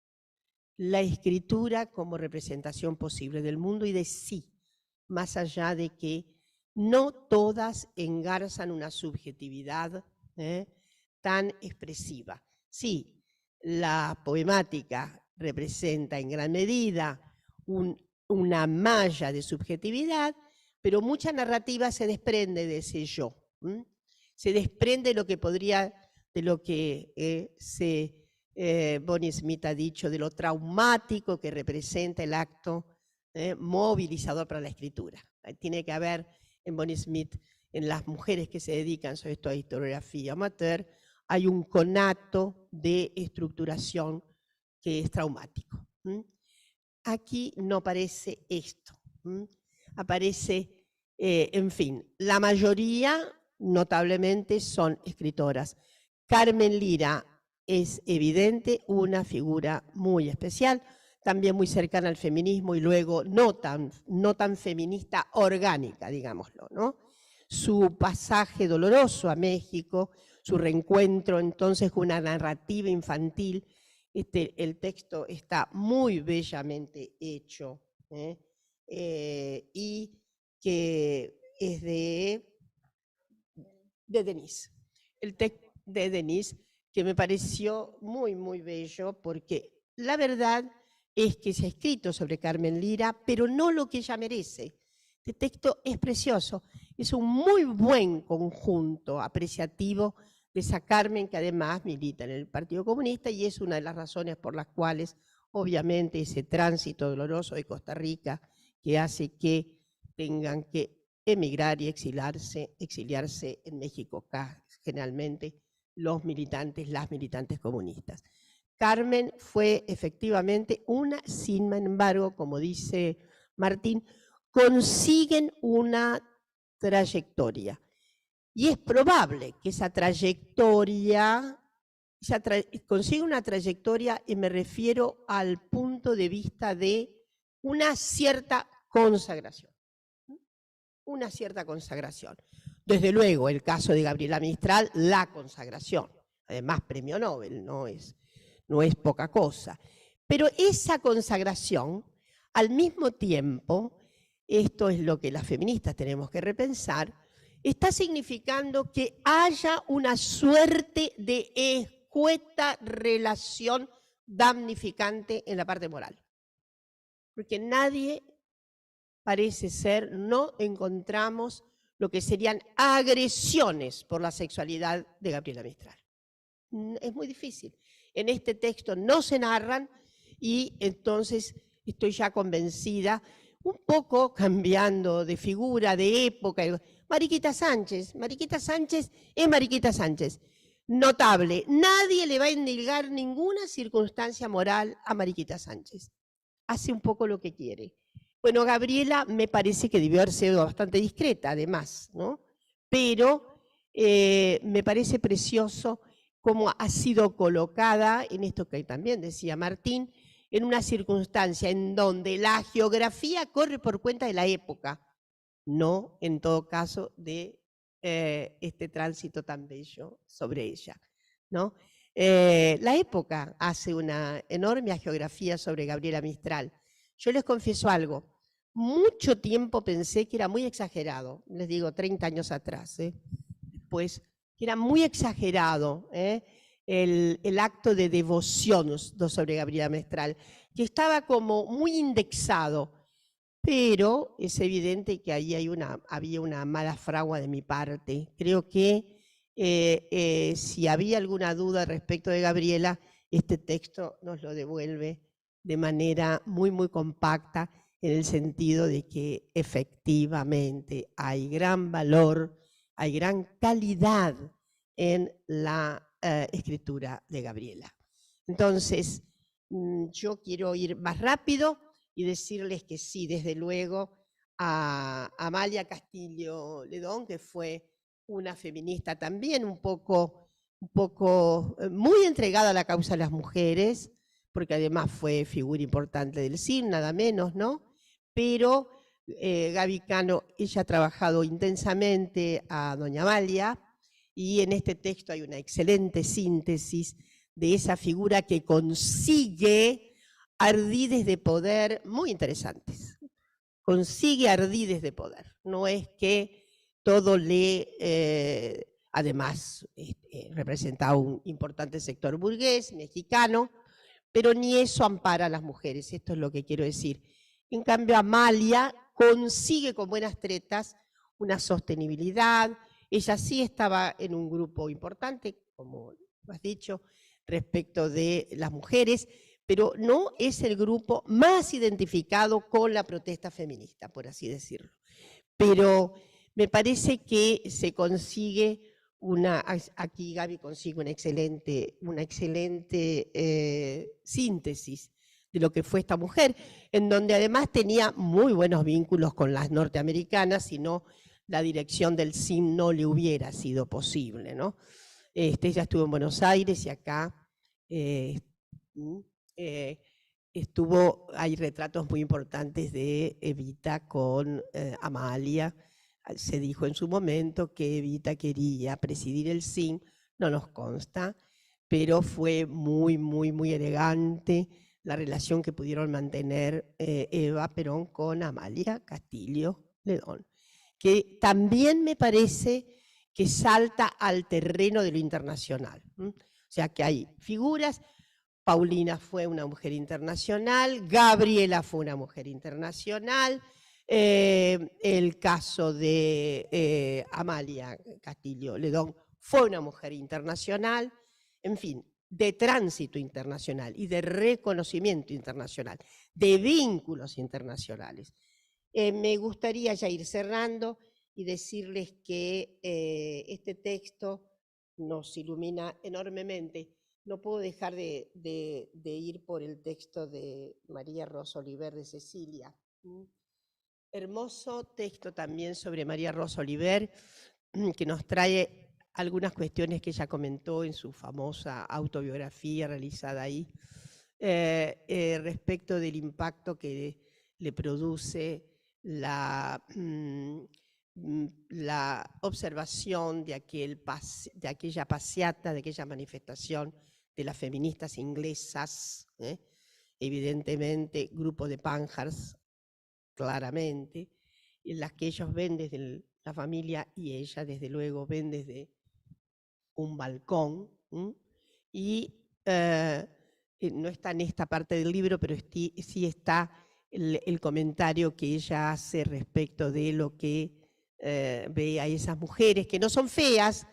la escritura como representación posible del mundo y de sí, más allá de que no todas engarzan una subjetividad tan expresiva. Sí, la poemática representa en gran medida una malla de subjetividad, pero mucha narrativa se desprende de ese yo. Se desprende de lo que Bonnie Smith ha dicho, de lo traumático que representa el acto movilizador para la escritura. Tiene que haber en Bonnie Smith, en las mujeres que se dedican sobre esto a historiografía amateur, hay un conato de estructuración que es traumático. Aquí no aparece esto. Aparece, en fin, la mayoría notablemente son escritoras. Carmen Lira es evidente una figura muy especial, también muy cercana al feminismo y luego no tan feminista orgánica, digámoslo, ¿no? Su pasaje doloroso a México, su reencuentro entonces con una narrativa infantil, el texto está muy bellamente hecho y que es de Denise. El texto de Denise, que me pareció muy, muy bello, porque la verdad es que se ha escrito sobre Carmen Lira, pero no lo que ella merece. Este texto es precioso, es un muy buen conjunto apreciativo de esa Carmen, que además milita en el Partido Comunista y es una de las razones por las cuales, obviamente, ese tránsito doloroso de Costa Rica que hace que tengan que emigrar y exiliarse en México, generalmente las militantes comunistas. Carmen fue efectivamente una, sin embargo, como dice Martín, consiguen una trayectoria. Y es probable que esa trayectoria, consiga una trayectoria, y me refiero al punto de vista de una cierta consagración. Una cierta consagración. Desde luego, el caso de Gabriela Mistral, la consagración. Además, premio Nobel, no es poca cosa. Pero esa consagración, al mismo tiempo, esto es lo que las feministas tenemos que repensar, está significando que haya una suerte de escueta relación damnificante en la parte moral. Porque nadie parece ser, no encontramos lo que serían agresiones por la sexualidad de Gabriela Mistral. Es muy difícil. En este texto no se narran y entonces estoy ya convencida, un poco cambiando de figura, de época. Mariquita Sánchez es Mariquita Sánchez. Notable, nadie le va a endilgar ninguna circunstancia moral a Mariquita Sánchez. Hace un poco lo que quiere. Bueno, Gabriela me parece que debió haber sido bastante discreta, además, ¿no? Pero me parece precioso cómo ha sido colocada en esto que también decía Martín, en una circunstancia en donde la geografía corre por cuenta de la época, no en todo caso de este tránsito tan bello sobre ella, ¿no? La época hace una enorme geografía sobre Gabriela Mistral. Yo les confieso algo, mucho tiempo pensé que era muy exagerado, les digo 30 años atrás, después, que era muy exagerado el acto de devoción sobre Gabriela Mistral, que estaba como muy indexado, pero es evidente que ahí había una mala fragua de mi parte. Creo que si había alguna duda respecto de Gabriela, este texto nos lo devuelve de manera muy, muy compacta, en el sentido de que efectivamente hay gran valor, hay gran calidad en la escritura de Gabriela. Entonces, yo quiero ir más rápido y decirles que sí, desde luego, a Amalia Castillo Ledón, que fue una feminista también, un poco muy entregada a la causa de las mujeres, porque además fue figura importante del CIN, nada menos, ¿no? Pero Gaby Cano, ella ha trabajado intensamente a doña Amalia, y en este texto hay una excelente síntesis de esa figura que consigue ardides de poder muy interesantes. Consigue ardides de poder. No es que todo además representa un importante sector burgués, mexicano, pero ni eso ampara a las mujeres, esto es lo que quiero decir. En cambio, Amalia consigue con buenas tretas una sostenibilidad. Ella sí estaba en un grupo importante, como has dicho, respecto de las mujeres, pero no es el grupo más identificado con la protesta feminista, por así decirlo. Pero me parece que se consigue aquí Gaby consigue una excelente síntesis de lo que fue esta mujer, en donde además tenía muy buenos vínculos con las norteamericanas, si no la dirección del CIN no le hubiera sido posible, ¿no? Ella estuvo en Buenos Aires y acá hay retratos muy importantes de Evita con Amalia. Se dijo en su momento que Evita quería presidir el CIN, no nos consta, pero fue muy, muy, muy elegante la relación que pudieron mantener Eva Perón con Amalia Castillo Ledón, que también me parece que salta al terreno de lo internacional. O sea que hay figuras. Paulina fue una mujer internacional, Gabriela fue una mujer internacional, el caso de Amalia Castillo Ledón fue una mujer internacional, en fin, de tránsito internacional y de reconocimiento internacional, de vínculos internacionales. Me gustaría ya ir cerrando y decirles que este texto nos ilumina enormemente, no puedo dejar de ir por el texto de María Rosa Oliver de Cecilia. Hermoso texto también sobre María Rosa Oliver, que nos trae algunas cuestiones que ella comentó en su famosa autobiografía realizada ahí, respecto del impacto que le produce la observación de aquella passeata, de aquella manifestación de las feministas inglesas, evidentemente grupo de Pankhurst, claramente, en las que ellos ven desde la familia y ella desde luego ven desde un balcón, y no está en esta parte del libro, pero sí está el comentario que ella hace respecto de lo que ve a esas mujeres, que no son feas,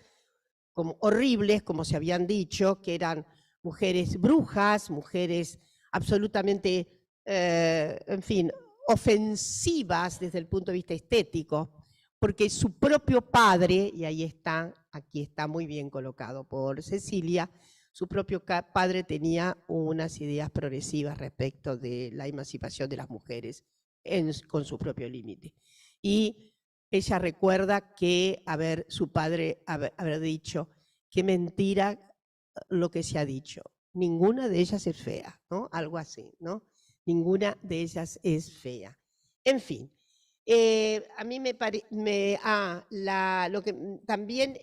como horribles, como se habían dicho, que eran mujeres brujas, mujeres absolutamente, en fin, ofensivas desde el punto de vista estético, porque su propio padre, y ahí está, aquí está muy bien colocado por Cecilia, su propio padre tenía unas ideas progresivas respecto de la emancipación de las mujeres con su propio límite. Y ella recuerda que su padre haber dicho, qué mentira lo que se ha dicho, ninguna de ellas es fea, ¿no? Algo así, ¿no? Ninguna de ellas es fea. En fin, a mí me parece, lo que también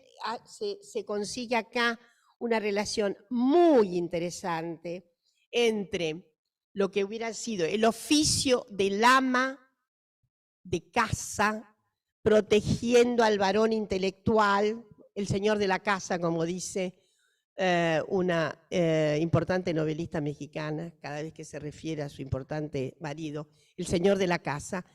se consigue acá una relación muy interesante entre lo que hubiera sido el oficio del ama de casa, protegiendo al varón intelectual, el señor de la casa, como dice una importante novelista mexicana, cada vez que se refiere a su importante marido, el señor de la casa.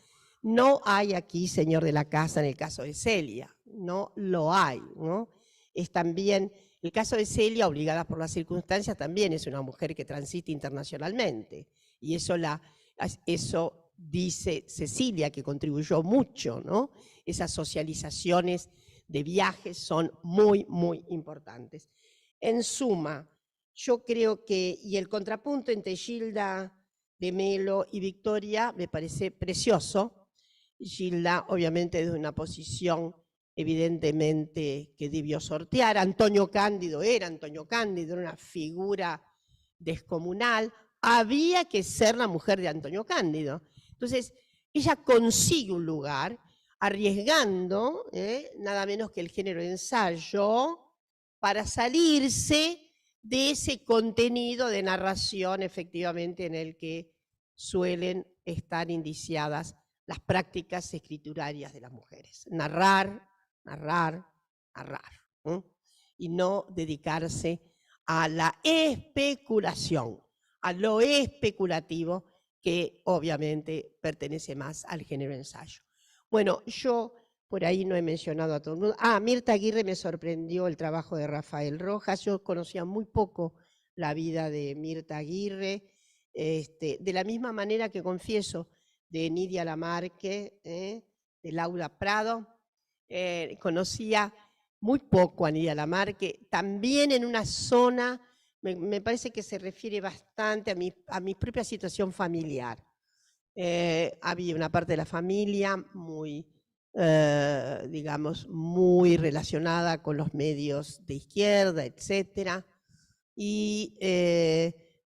No hay aquí señor de la casa en el caso de Celia, no lo hay, ¿no? Es también, el caso de Celia, obligada por las circunstancias, también es una mujer que transita internacionalmente, y eso dice Cecilia, que contribuyó mucho, ¿no? Esas socializaciones de viajes son muy, muy importantes. En suma, yo creo que, y el contrapunto entre Gilda de Melo y Victoria me parece precioso. Gilda, obviamente, desde una posición evidentemente que debió sortear. Antonio Cándido era una figura descomunal. Había que ser la mujer de Antonio Cándido. Entonces, ella consigue un lugar arriesgando nada menos que el género de ensayo para salirse de ese contenido de narración efectivamente en el que suelen estar indiciadas las prácticas escriturarias de las mujeres. Narrar, narrar, narrar. Y no dedicarse a la especulación, a lo especulativo, que obviamente pertenece más al género ensayo. Bueno, yo por ahí no he mencionado a todo el mundo. Mirta Aguirre, me sorprendió el trabajo de Rafael Rojas. Yo conocía muy poco la vida de Mirta Aguirre, de la misma manera que confieso de Nidia Lamarque, de Laura Prado. Conocía muy poco a Nidia Lamarque, también en una zona, me parece que se refiere bastante a mi propia situación familiar. Había una parte de la familia muy, digamos, muy relacionada con los medios de izquierda, etcétera. Y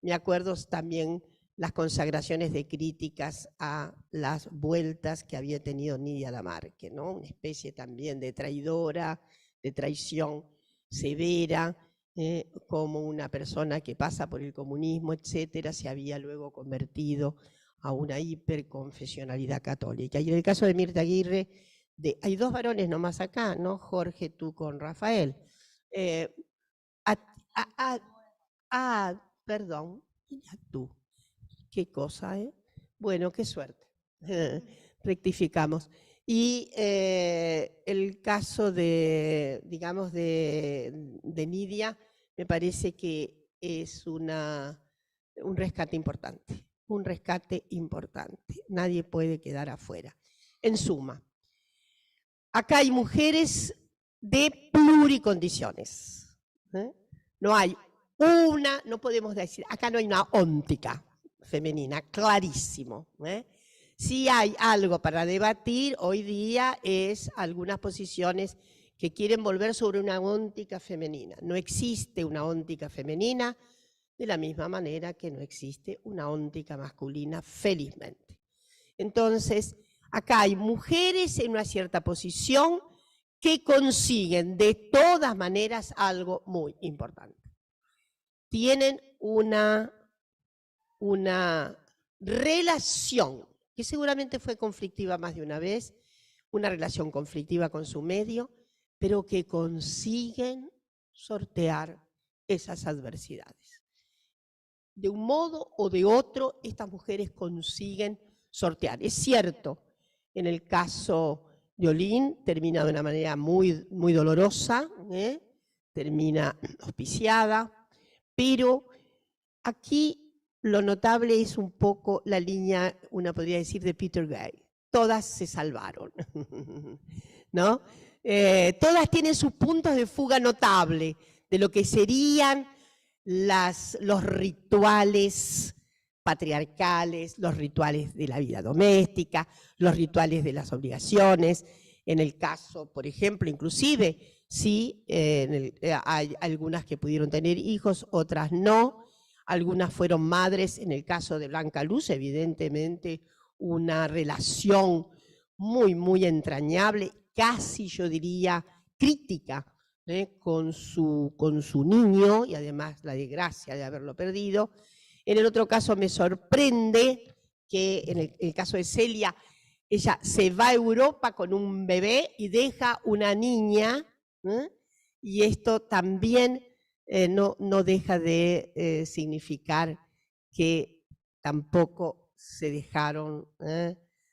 me acuerdo también las consagraciones de críticas a las vueltas que había tenido Nidia Lamarque, ¿no? Una especie también de traidora, de traición severa, como una persona que pasa por el comunismo, etcétera, se había luego convertido a una hiperconfesionalidad católica. Y en el caso de Mirta Aguirre, hay dos varones nomás acá, ¿no? Jorge, tú con Rafael. Perdón, mira tú. Qué cosa, ¿eh? Bueno, qué suerte. Rectificamos. Y el caso de, digamos, de Nidia, me parece que es un rescate importante. Un rescate importante. Nadie puede quedar afuera. En suma, acá hay mujeres de pluricondiciones. No hay no podemos decir, acá no hay una óntica femenina, clarísimo. Si hay algo para debatir hoy día es algunas posiciones que quieren volver sobre una óntica femenina. No existe una óntica femenina de la misma manera que no existe una óntica masculina, felizmente. Entonces, acá hay mujeres en una cierta posición que consiguen de todas maneras algo muy importante. Tienen una relación que seguramente fue conflictiva más de una vez, una relación conflictiva con su medio, pero que consiguen sortear esas adversidades. De un modo o de otro, estas mujeres consiguen sortear. Es cierto, en el caso de Olin termina de una manera muy, muy dolorosa, termina hospiciada, pero aquí lo notable es un poco la línea, una podría decir, de Peter Gay. Todas se salvaron, ¿no? Todas tienen sus puntos de fuga notable de lo que serían los rituales patriarcales, los rituales de la vida doméstica, los rituales de las obligaciones. En el caso, por ejemplo, inclusive, sí, hay algunas que pudieron tener hijos, otras no. Algunas fueron madres, en el caso de Blanca Luz, evidentemente una relación muy, muy entrañable, casi yo diría crítica, con su niño, y además la desgracia de haberlo perdido. En el otro caso me sorprende que en el caso de Celia, ella se va a Europa con un bebé y deja una niña, y esto también no deja de significar que tampoco se dejaron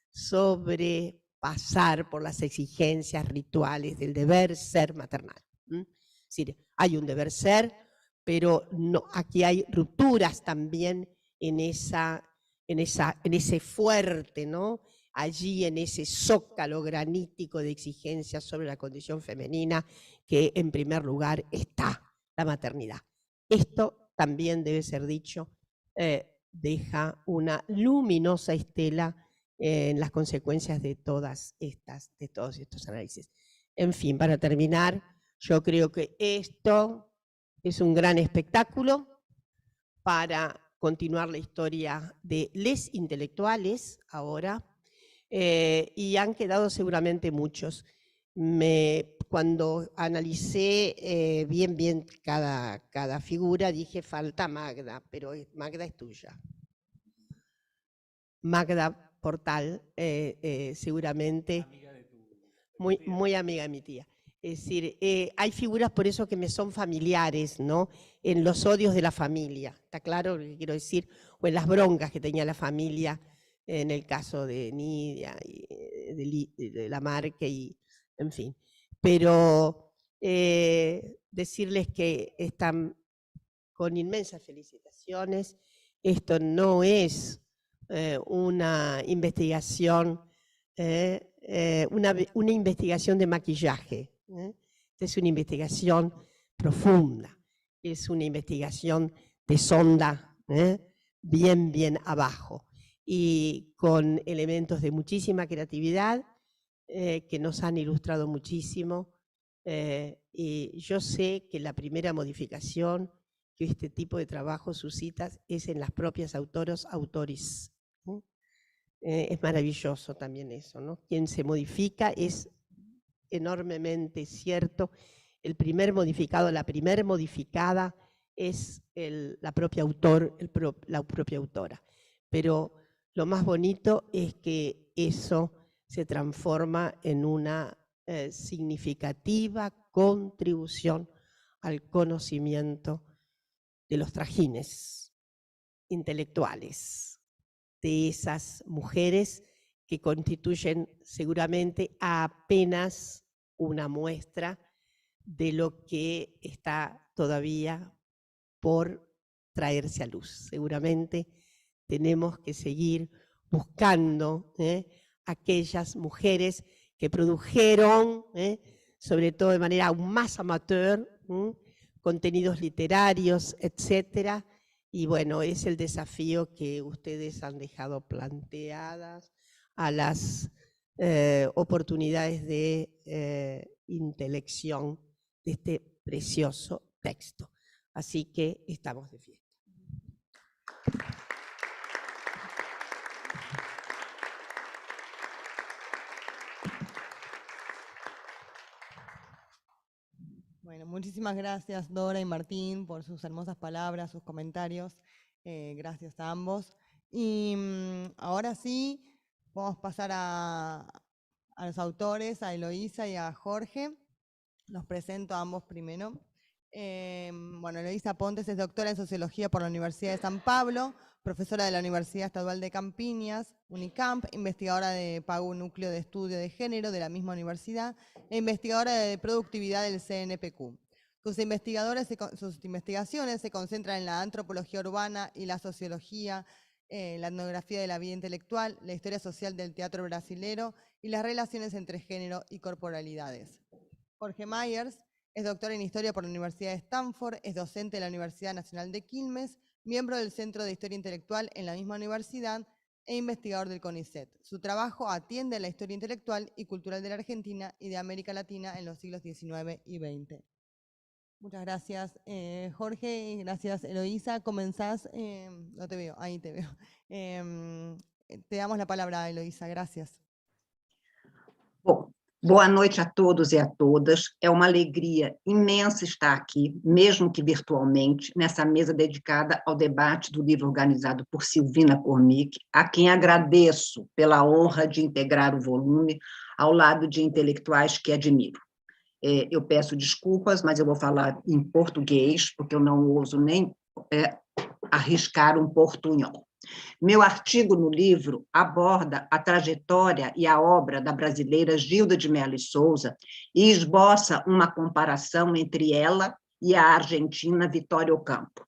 sobrepasar por las exigencias rituales del deber ser maternal. Es decir, hay un deber ser, pero no, aquí hay rupturas también en ese fuerte, ¿no? Allí en ese zócalo granítico de exigencias sobre la condición femenina, que en primer lugar está la maternidad. Esto también debe ser dicho, deja una luminosa estela en las consecuencias de todos estos análisis. En fin, para terminar, yo creo que esto es un gran espectáculo para continuar la historia de les intelectuales ahora, y han quedado seguramente muchos. Cuando analicé bien cada figura, dije falta Magda, pero Magda es tuya. Magda Portal, seguramente muy amiga de mi tía. Es decir, hay figuras por eso que me son familiares, ¿no? En los odios de la familia, ¿está claro lo que quiero decir? O en las broncas que tenía la familia, en el caso de Nidia, y de Lamarque, y en fin. Pero decirles que están con inmensas felicitaciones. Esto no es una investigación, una investigación de maquillaje. Esta es una investigación profunda, es una investigación de sonda, bien abajo, y con elementos de muchísima creatividad que nos han ilustrado muchísimo. Y yo sé que la primera modificación que este tipo de trabajo suscita es en las propias autores. Es maravilloso también eso, ¿no? Quien se modifica es enormemente cierto. El primer modificado, la primer modificada es la propia autora. Pero lo más bonito es que eso se transforma en una significativa contribución al conocimiento de los trajines intelectuales de esas mujeres que constituyen seguramente apenas una muestra de lo que está todavía por traerse a luz. Seguramente tenemos que seguir buscando aquellas mujeres que produjeron, sobre todo de manera aún más amateur, contenidos literarios, etcétera. Y bueno, es el desafío que ustedes han dejado planteadas a las oportunidades de intelección de este precioso texto. Así que estamos de fiesta. Bueno, muchísimas gracias Dora y Martín por sus hermosas palabras, sus comentarios. Gracias a ambos. Y ahora sí, vamos a pasar a los autores, a Eloísa y a Jorge. Los presento a ambos primero. Bueno, Eloísa Pontes es doctora en Sociología por la Universidad de San Pablo, profesora de la Universidad Estadual de Campiñas, Unicamp, investigadora de PAGU Núcleo de Estudio de Género de la misma universidad e investigadora de productividad del CNPq. Sus investigaciones se concentran en la antropología urbana y la sociología, la etnografía de la vida intelectual, la historia social del teatro brasilero y las relaciones entre género y corporalidades. Jorge Myers es doctor en Historia por la Universidad de Stanford, es docente de la Universidad Nacional de Quilmes, miembro del Centro de Historia Intelectual en la misma universidad e investigador del CONICET. Su trabajo atiende a la historia intelectual y cultural de la Argentina y de América Latina en los siglos XIX y XX. Muchas gracias, Jorge, gracias, Eloísa. Comenzás, no te veo, ahí te veo. Te damos la palabra, Eloísa, gracias. Bom, boa noite a todos e a todas. É uma alegria imensa estar aqui, mesmo que virtualmente, nessa mesa dedicada ao debate do livro organizado por Silvina Cormick, a quem agradeço pela honra de integrar o volume ao lado de intelectuais que admiro. Eu peço desculpas, mas eu vou falar em português, porque eu não ouso nem arriscar um portunhol. Meu artigo no livro aborda a trajetória e a obra da brasileira Gilda de Mello e Souza e esboça uma comparação entre ela e a argentina Vitória Ocampo.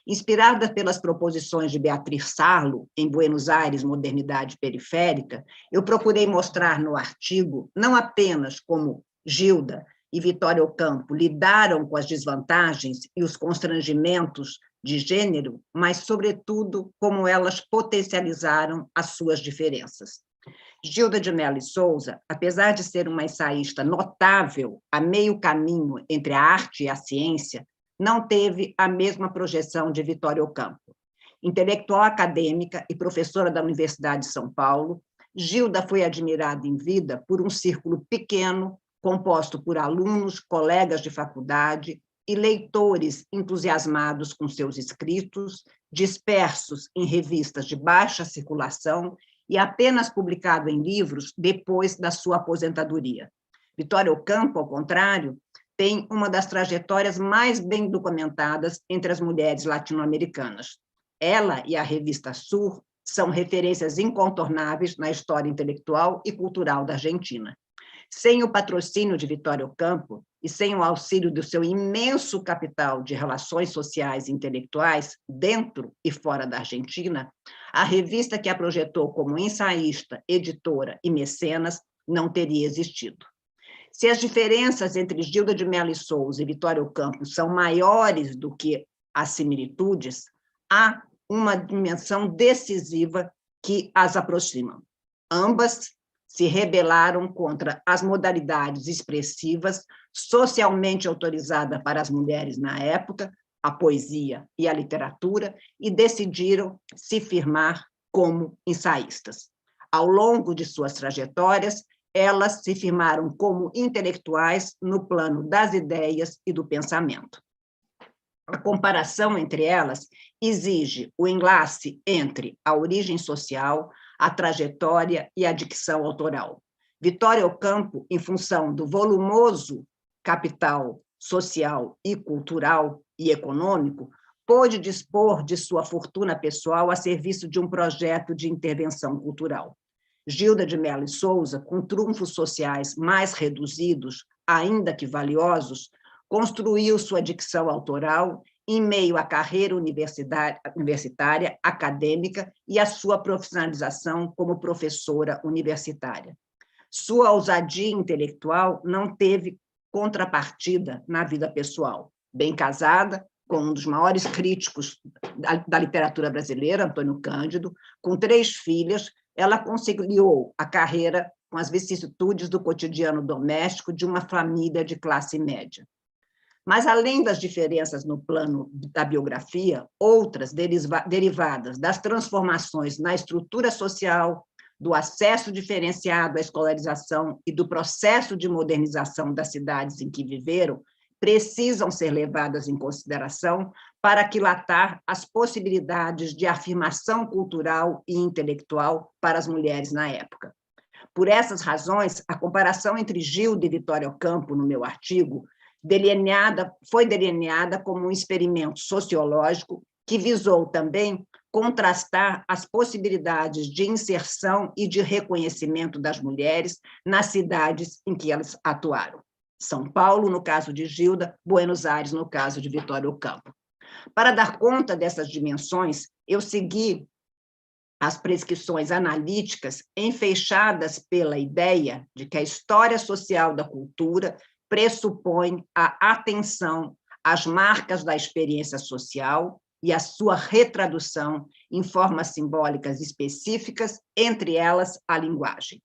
Inspirada pelas proposições de Beatriz Sarlo, em Buenos Aires, Modernidade Periférica, eu procurei mostrar no artigo não apenas como Gilda e Vitória Ocampo lidaram com as desvantagens e os constrangimentos de gênero, mas, sobretudo, como elas potencializaram as suas diferenças. Gilda de Mello e Souza, apesar de ser uma ensaísta notável a meio caminho entre a arte e a ciência, não teve a mesma projeção de Vitória Ocampo. Intelectual acadêmica e professora da Universidade de São Paulo, Gilda foi admirada em vida por um círculo pequeno, composto por alunos, colegas de faculdade e leitores entusiasmados com seus escritos, dispersos em revistas de baixa circulação e apenas publicado em livros depois da sua aposentadoria. Vitória Ocampo, ao contrário, tem uma das trajetórias mais bem documentadas entre as mulheres latino-americanas. Ela e a revista Sur são referências incontornáveis na história intelectual e cultural da Argentina. Sem o patrocínio de Vitória Ocampo e sem o auxílio do seu imenso capital de relações sociais e intelectuais dentro e fora da Argentina, a revista que a projetou como ensaísta, editora e mecenas não teria existido. Se as diferenças entre Gilda de Mello e Souza e Vitória Ocampo são maiores do que as similitudes, há uma dimensão decisiva que as aproxima. Ambas se rebelaram contra as modalidades expressivas socialmente autorizadas para as mulheres na época, a poesia e a literatura, e decidiram se firmar como ensaístas. Ao longo de suas trajetórias, elas se firmaram como intelectuais no plano das ideias e do pensamento. A comparação entre elas exige o enlace entre a origem social, a trajetória e a dicção autoral. Vitória Ocampo, em função do volumoso capital social e cultural e econômico, pôde dispor de sua fortuna pessoal a serviço de um projeto de intervenção cultural. Gilda de Mello e Souza, com trunfos sociais mais reduzidos, ainda que valiosos, construiu sua dicção autoral em meio à carreira universitária, acadêmica e à sua profissionalização como professora universitária. Sua ousadia intelectual não teve contrapartida na vida pessoal. Bem casada, com um dos maiores críticos da literatura brasileira, Antônio Cândido, com 3 filhas, ela conciliou a carreira com as vicissitudes do cotidiano doméstico de uma família de classe média. Mas, além das diferenças no plano da biografia, outras derivadas das transformações na estrutura social, do acesso diferenciado à escolarização e do processo de modernização das cidades em que viveram, precisam ser levadas em consideração para aquilatar as possibilidades de afirmação cultural e intelectual para as mulheres na época. Por essas razões, a comparação entre Gilda e Vitória Ocampo, no meu artigo, foi delineada como um experimento sociológico que visou também contrastar as possibilidades de inserção e de reconhecimento das mulheres nas cidades em que elas atuaram. São Paulo, no caso de Gilda, Buenos Aires, no caso de Vitória Ocampo. Para dar conta dessas dimensões, eu segui as prescrições analíticas enfeixadas pela ideia de que a história social da cultura pressupõe a atenção às marcas da experiência social e a sua retradução em formas simbólicas específicas, entre elas a linguagem.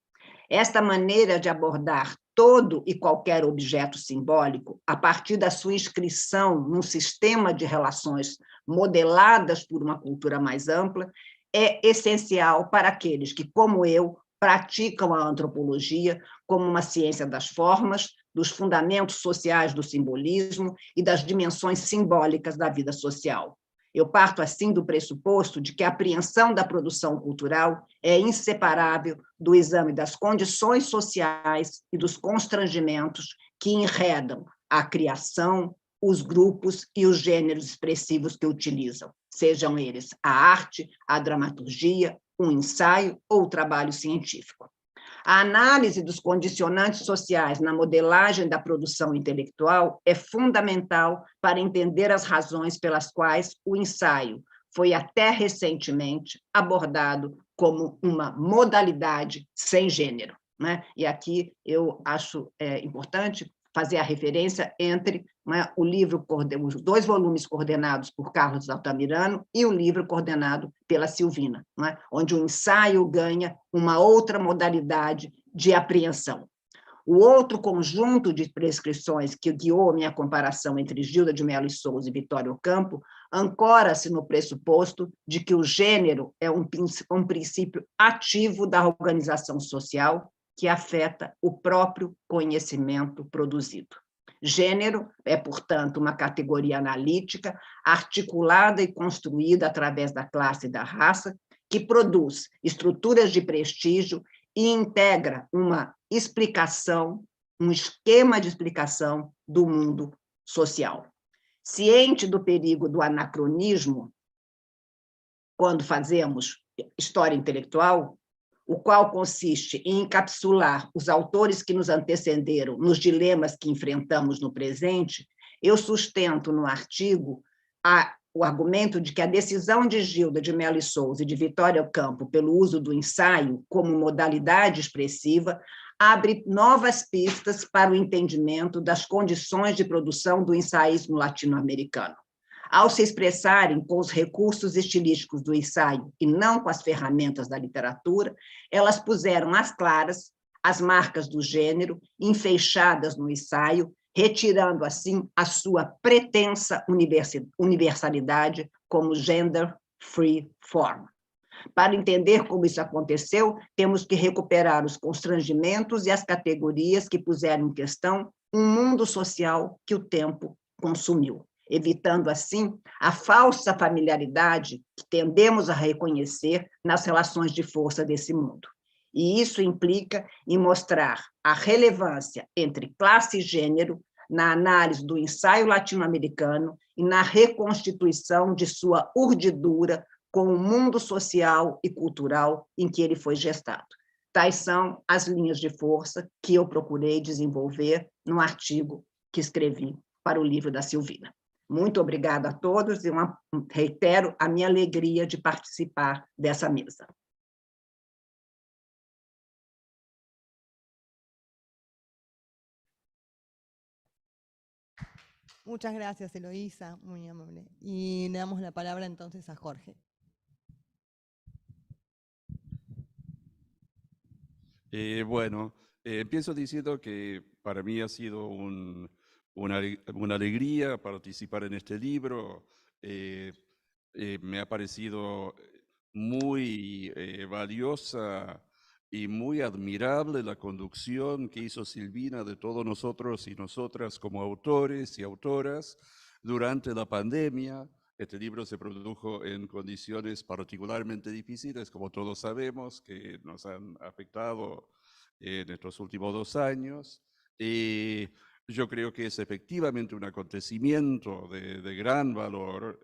Esta maneira de abordar todo e qualquer objeto simbólico, a partir da sua inscrição num sistema de relações modeladas por uma cultura mais ampla, é essencial para aqueles que, como eu, praticam a antropologia como uma ciência das formas, dos fundamentos sociais do simbolismo e das dimensões simbólicas da vida social. Eu parto, assim, do pressuposto de que a apreensão da produção cultural é inseparável do exame das condições sociais e dos constrangimentos que enredam a criação, os grupos e os gêneros expressivos que utilizam, sejam eles a arte, a dramaturgia, um ensaio ou o trabalho científico. A análise dos condicionantes sociais na modelagem da produção intelectual é fundamental para entender as razões pelas quais o ensaio foi até recentemente abordado como uma modalidade sem gênero, né? E aqui eu acho importante fazer a referência entre, né, o livro, os 2 volumes coordenados por Carlos Altamirano e o livro coordenado pela Silvina, né, onde o ensaio ganha uma outra modalidade de apreensão. O outro conjunto de prescrições que guiou a minha comparação entre Gilda de Mello e Souza e Vitória Ocampo ancora-se no pressuposto de que o gênero é um princípio ativo da organização social que afeta o próprio conhecimento produzido. Gênero é, portanto, uma categoria analítica articulada e construída através da classe e da raça, que produz estruturas de prestígio e integra uma explicação, um esquema de explicação do mundo social. Ciente do perigo do anacronismo, quando fazemos história intelectual, o qual consiste em encapsular os autores que nos antecederam nos dilemas que enfrentamos no presente, eu sustento no artigo o argumento de que a decisão de Gilda de Mello e Souza e de Vitória Ocampo pelo uso do ensaio como modalidade expressiva abre novas pistas para o entendimento das condições de produção do ensaísmo latino-americano. Ao se expressarem com os recursos estilísticos do ensaio e não com as ferramentas da literatura, elas puseram às claras as marcas do gênero enfeixadas no ensaio, retirando, assim, a sua pretensa universalidade como gender free form. Para entender como isso aconteceu, temos que recuperar os constrangimentos e as categorias que puseram em questão um mundo social que o tempo consumiu, evitando, assim, a falsa familiaridade que tendemos a reconhecer nas relações de força desse mundo. E isso implica em mostrar a relevância entre classe e gênero na análise do ensaio latino-americano e na reconstituição de sua urdidura com o mundo social e cultural em que ele foi gestado. Tais são as linhas de força que eu procurei desenvolver no artigo que escrevi para o livro da Silvina. Muito obrigada a todos e reitero a minha alegria de participar dessa mesa. Muchas gracias, Eloísa, muy amable. Y le damos la palabra entonces a Jorge. Bueno, empiezo diciendo que para mí ha sido una alegría participar en este libro. Me ha parecido muy valiosa y muy admirable la conducción que hizo Silvina de todos nosotros y nosotras como autores y autoras durante la pandemia. Este libro se produjo en condiciones particularmente difíciles, como todos sabemos, que nos han afectado en estos últimos 2 años. Yo creo que es efectivamente un acontecimiento de gran valor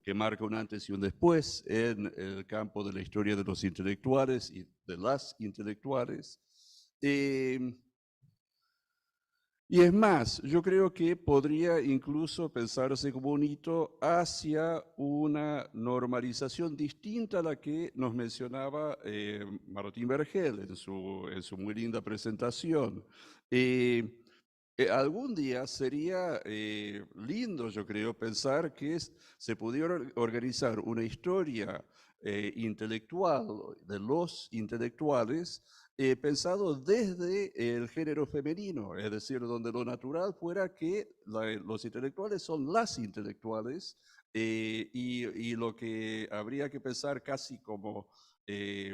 que marca un antes y un después en el campo de la historia de los intelectuales y de las intelectuales. Y es más, yo creo que podría incluso pensarse como un hito hacia una normalización distinta a la que nos mencionaba Martín Vergel en su muy linda presentación. Algún día sería lindo, yo creo, pensar que se pudiera organizar una historia intelectual de los intelectuales pensado desde el género femenino, es decir, donde lo natural fuera que los intelectuales son las intelectuales y lo que habría que pensar casi como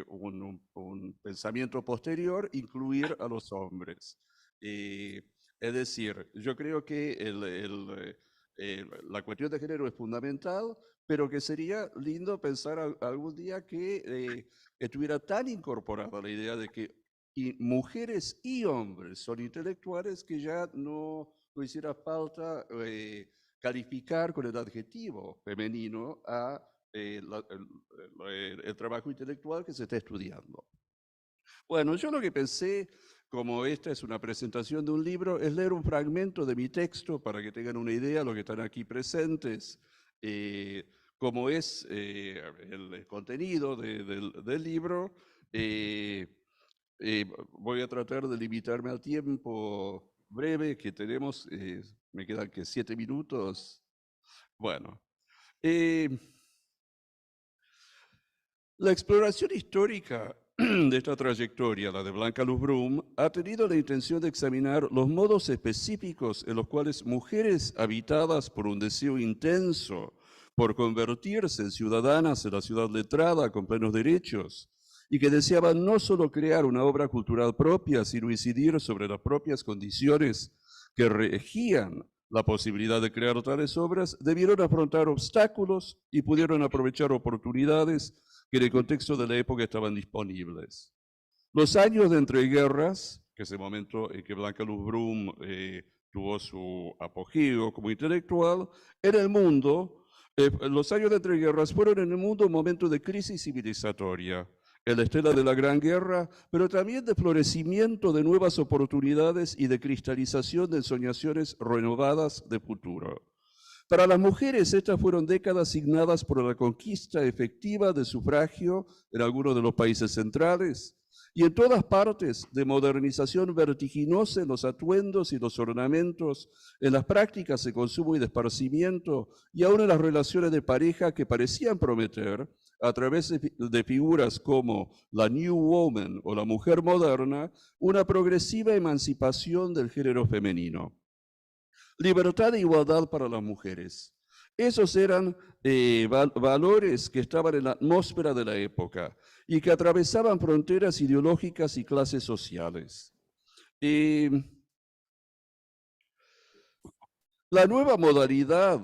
un pensamiento posterior, incluir a los hombres. Es decir, yo creo que la cuestión de género es fundamental, pero que sería lindo pensar algún día que estuviera tan incorporada la idea de que mujeres y hombres son intelectuales que ya no hiciera falta calificar con el adjetivo femenino a el trabajo intelectual que se está estudiando. Bueno, yo lo que pensé, como esta es una presentación de un libro, es leer un fragmento de mi texto para que tengan una idea, los que están aquí presentes, cómo es el contenido del libro. Voy a tratar de limitarme al tiempo breve que tenemos. Me quedan que 7 minutos. Bueno. La exploración histórica de esta trayectoria, la de Blanca Luz Brum, ha tenido la intención de examinar los modos específicos en los cuales mujeres habitadas por un deseo intenso por convertirse en ciudadanas de la ciudad letrada con plenos derechos y que deseaban no solo crear una obra cultural propia, sino incidir sobre las propias condiciones que regían la posibilidad de crear tales obras, debieron afrontar obstáculos y pudieron aprovechar oportunidades que en el contexto de la época estaban disponibles. Los años de entreguerras, que es el momento en que Blanca Luz Brum tuvo su apogeo como intelectual, en el mundo, los años de entreguerras fueron en el mundo un momento de crisis civilizatoria, en la estela de la Gran Guerra, pero también de florecimiento de nuevas oportunidades y de cristalización de ensoñaciones renovadas de futuro. Para las mujeres, estas fueron décadas signadas por la conquista efectiva de sufragio en algunos de los países centrales y en todas partes de modernización vertiginosa en los atuendos y los ornamentos, en las prácticas de consumo y de esparcimiento y aún en las relaciones de pareja que parecían prometer, a través de figuras como la New Woman o la mujer moderna, una progresiva emancipación del género femenino. Libertad e igualdad para las mujeres. Esos eran valores que estaban en la atmósfera de la época y que atravesaban fronteras ideológicas y clases sociales. La nueva modalidad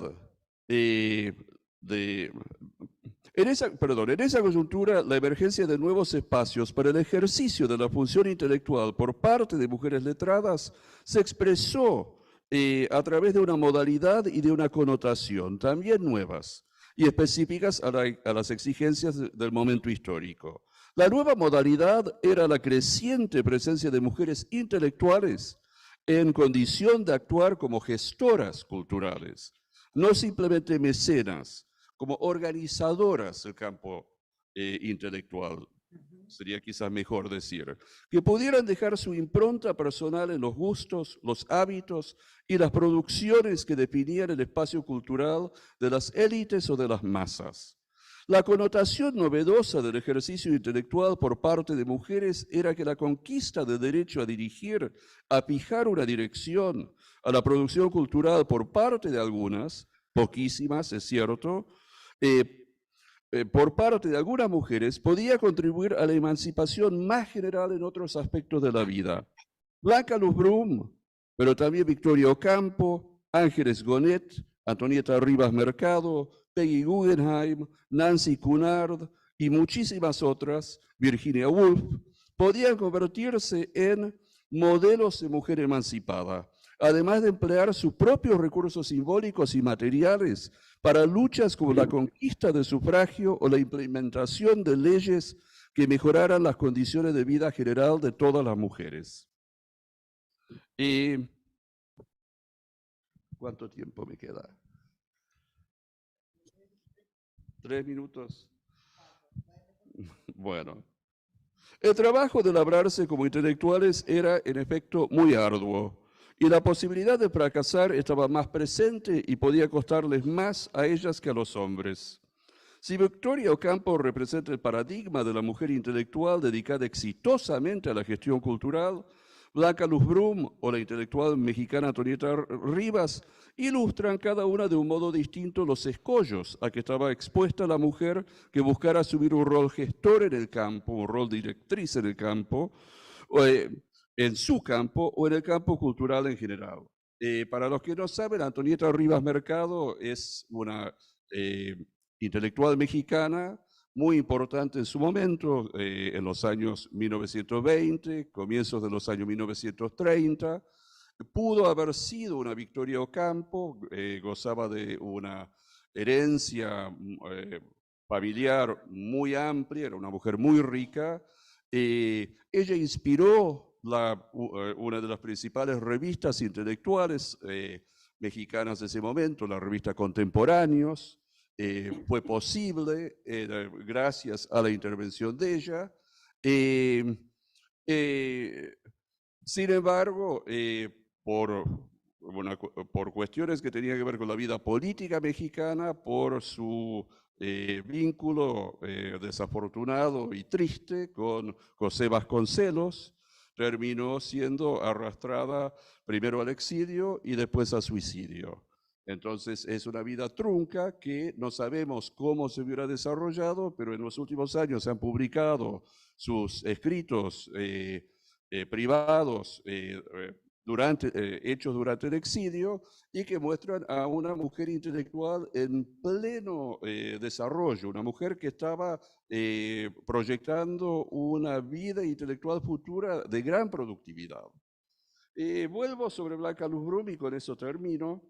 en esa coyuntura, la emergencia de nuevos espacios para el ejercicio de la función intelectual por parte de mujeres letradas se expresó a través de una modalidad y de una connotación también nuevas y específicas a las exigencias del momento histórico. La nueva modalidad era la creciente presencia de mujeres intelectuales en condición de actuar como gestoras culturales, no simplemente mecenas, como organizadoras del campo intelectual. sería quizás mejor decir, que pudieran dejar su impronta personal en los gustos, los hábitos y las producciones que definían el espacio cultural de las élites o de las masas. La connotación novedosa del ejercicio intelectual por parte de mujeres era que la conquista del derecho a dirigir, a fijar una dirección a la producción cultural por parte de algunas, poquísimas, es cierto, por parte de algunas mujeres, podía contribuir a la emancipación más general en otros aspectos de la vida. Blanca Luz Brum, pero también Victoria Ocampo, Ángeles Gonet, Antonieta Rivas Mercado, Peggy Guggenheim, Nancy Cunard y muchísimas otras, Virginia Woolf, podían convertirse en modelos de mujer emancipada, además de emplear sus propios recursos simbólicos y materiales para luchas como la conquista del sufragio o la implementación de leyes que mejoraran las condiciones de vida general de todas las mujeres. ¿Cuánto tiempo me queda? 3 minutos. Bueno. El trabajo de labrarse como intelectuales era, en efecto, muy arduo, y la posibilidad de fracasar estaba más presente y podía costarles más a ellas que a los hombres. Si Victoria Ocampo representa el paradigma de la mujer intelectual dedicada exitosamente a la gestión cultural, Blanca Luz Brum o la intelectual mexicana Antonieta Rivas ilustran cada una de un modo distinto los escollos a que estaba expuesta la mujer que buscara asumir un rol gestor en el campo, un rol directriz en el campo, en su campo o en el campo cultural en general. Para los que no saben, Antonieta Rivas Mercado es una intelectual mexicana muy importante en su momento, en los años 1920, comienzos de los años 1930. Pudo haber sido una Victoria Ocampo, gozaba de una herencia familiar muy amplia, era una mujer muy rica. Ella inspiró una de las principales revistas intelectuales mexicanas de ese momento, la revista Contemporáneos. Fue posible gracias a la intervención de ella. Sin embargo, por cuestiones que tenían que ver con la vida política mexicana, por su vínculo desafortunado y triste con José Vasconcelos, terminó siendo arrastrada primero al exilio y después al suicidio. Entonces es una vida trunca que no sabemos cómo se hubiera desarrollado, pero en los últimos años se han publicado sus escritos privados hechos durante el exilio y que muestran a una mujer intelectual en pleno desarrollo, una mujer que estaba proyectando una vida intelectual futura de gran productividad. Vuelvo sobre Blanca Luz Brum y con eso termino.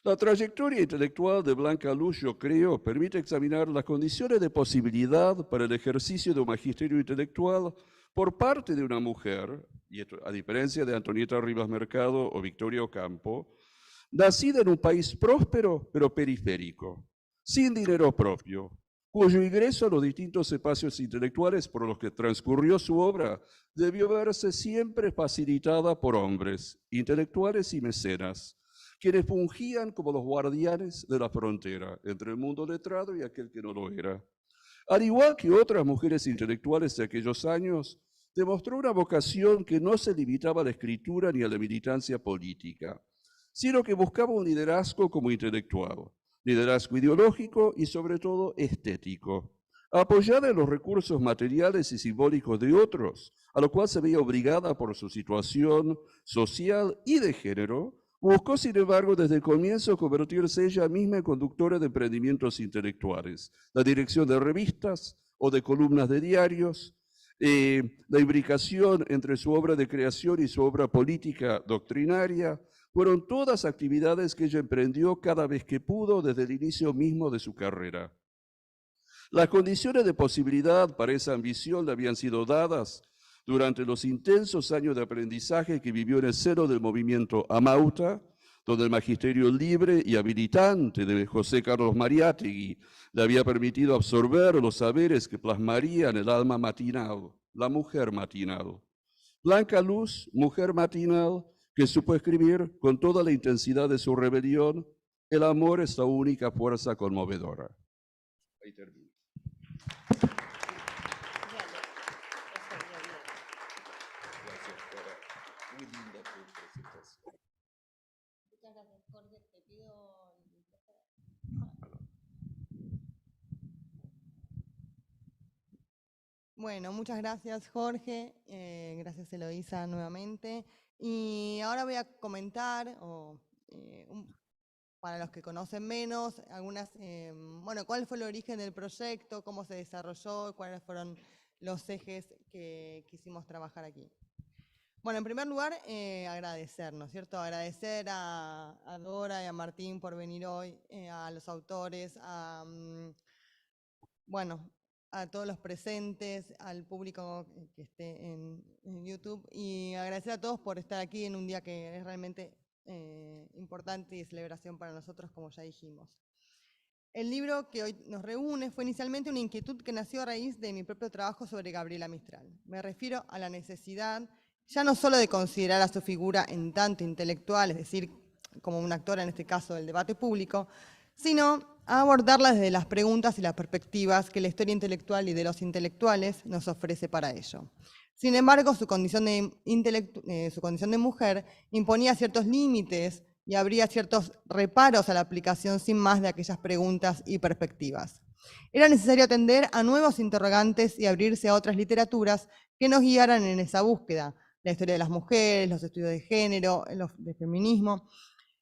La trayectoria intelectual de Blanca Luz, yo creo, permite examinar las condiciones de posibilidad para el ejercicio de un magisterio intelectual por parte de una mujer, y esto, a diferencia de Antonieta Rivas Mercado o Victoria Ocampo, nacida en un país próspero pero periférico, sin dinero propio, cuyo ingreso a los distintos espacios intelectuales por los que transcurrió su obra debió verse siempre facilitada por hombres, intelectuales y mecenas, quienes fungían como los guardianes de la frontera entre el mundo letrado y aquel que no lo era. Al igual que otras mujeres intelectuales de aquellos años, demostró una vocación que no se limitaba a la escritura ni a la militancia política, sino que buscaba un liderazgo como intelectual, liderazgo ideológico y sobre todo estético, apoyada en los recursos materiales y simbólicos de otros, a lo cual se veía obligada por su situación social y de género. Buscó, sin embargo, desde el comienzo convertirse ella misma en conductora de emprendimientos intelectuales, la dirección de revistas o de columnas de diarios, la imbricación entre su obra de creación y su obra política doctrinaria, fueron todas actividades que ella emprendió cada vez que pudo desde el inicio mismo de su carrera. Las condiciones de posibilidad para esa ambición le habían sido dadas durante los intensos años de aprendizaje que vivió en el seno del movimiento Amauta, donde el magisterio libre y habilitante de José Carlos Mariátegui le había permitido absorber los saberes que plasmarían el alma matinal, la mujer matinal. Blanca Luz, mujer matinal, que supo escribir con toda la intensidad de su rebelión, el amor es la única fuerza conmovedora. Ahí termino. Bueno, muchas gracias Jorge, gracias Eloísa nuevamente. Y ahora voy a comentar, para los que conocen menos, bueno, cuál fue el origen del proyecto, cómo se desarrolló, cuáles fueron los ejes que quisimos trabajar aquí. Bueno, en primer lugar, agradecer, ¿no es cierto? Agradecer a Dora y a Martín por venir hoy, a los autores, bueno, a todos los presentes, al público que esté en YouTube, y agradecer a todos por estar aquí en un día que es realmente importante y de celebración para nosotros, como ya dijimos. El libro que hoy nos reúne fue inicialmente una inquietud que nació a raíz de mi propio trabajo sobre Gabriela Mistral. Me refiero a la necesidad, ya no solo de considerar a su figura en tanto intelectual, es decir, como una actora en este caso del debate público, sino a abordarla desde las preguntas y las perspectivas que la historia intelectual y de los intelectuales nos ofrece para ello. Sin embargo, su condición de mujer imponía ciertos límites y habría ciertos reparos a la aplicación sin más de aquellas preguntas y perspectivas. Era necesario atender a nuevos interrogantes y abrirse a otras literaturas que nos guiaran en esa búsqueda. La historia de las mujeres, los estudios de género, de feminismo.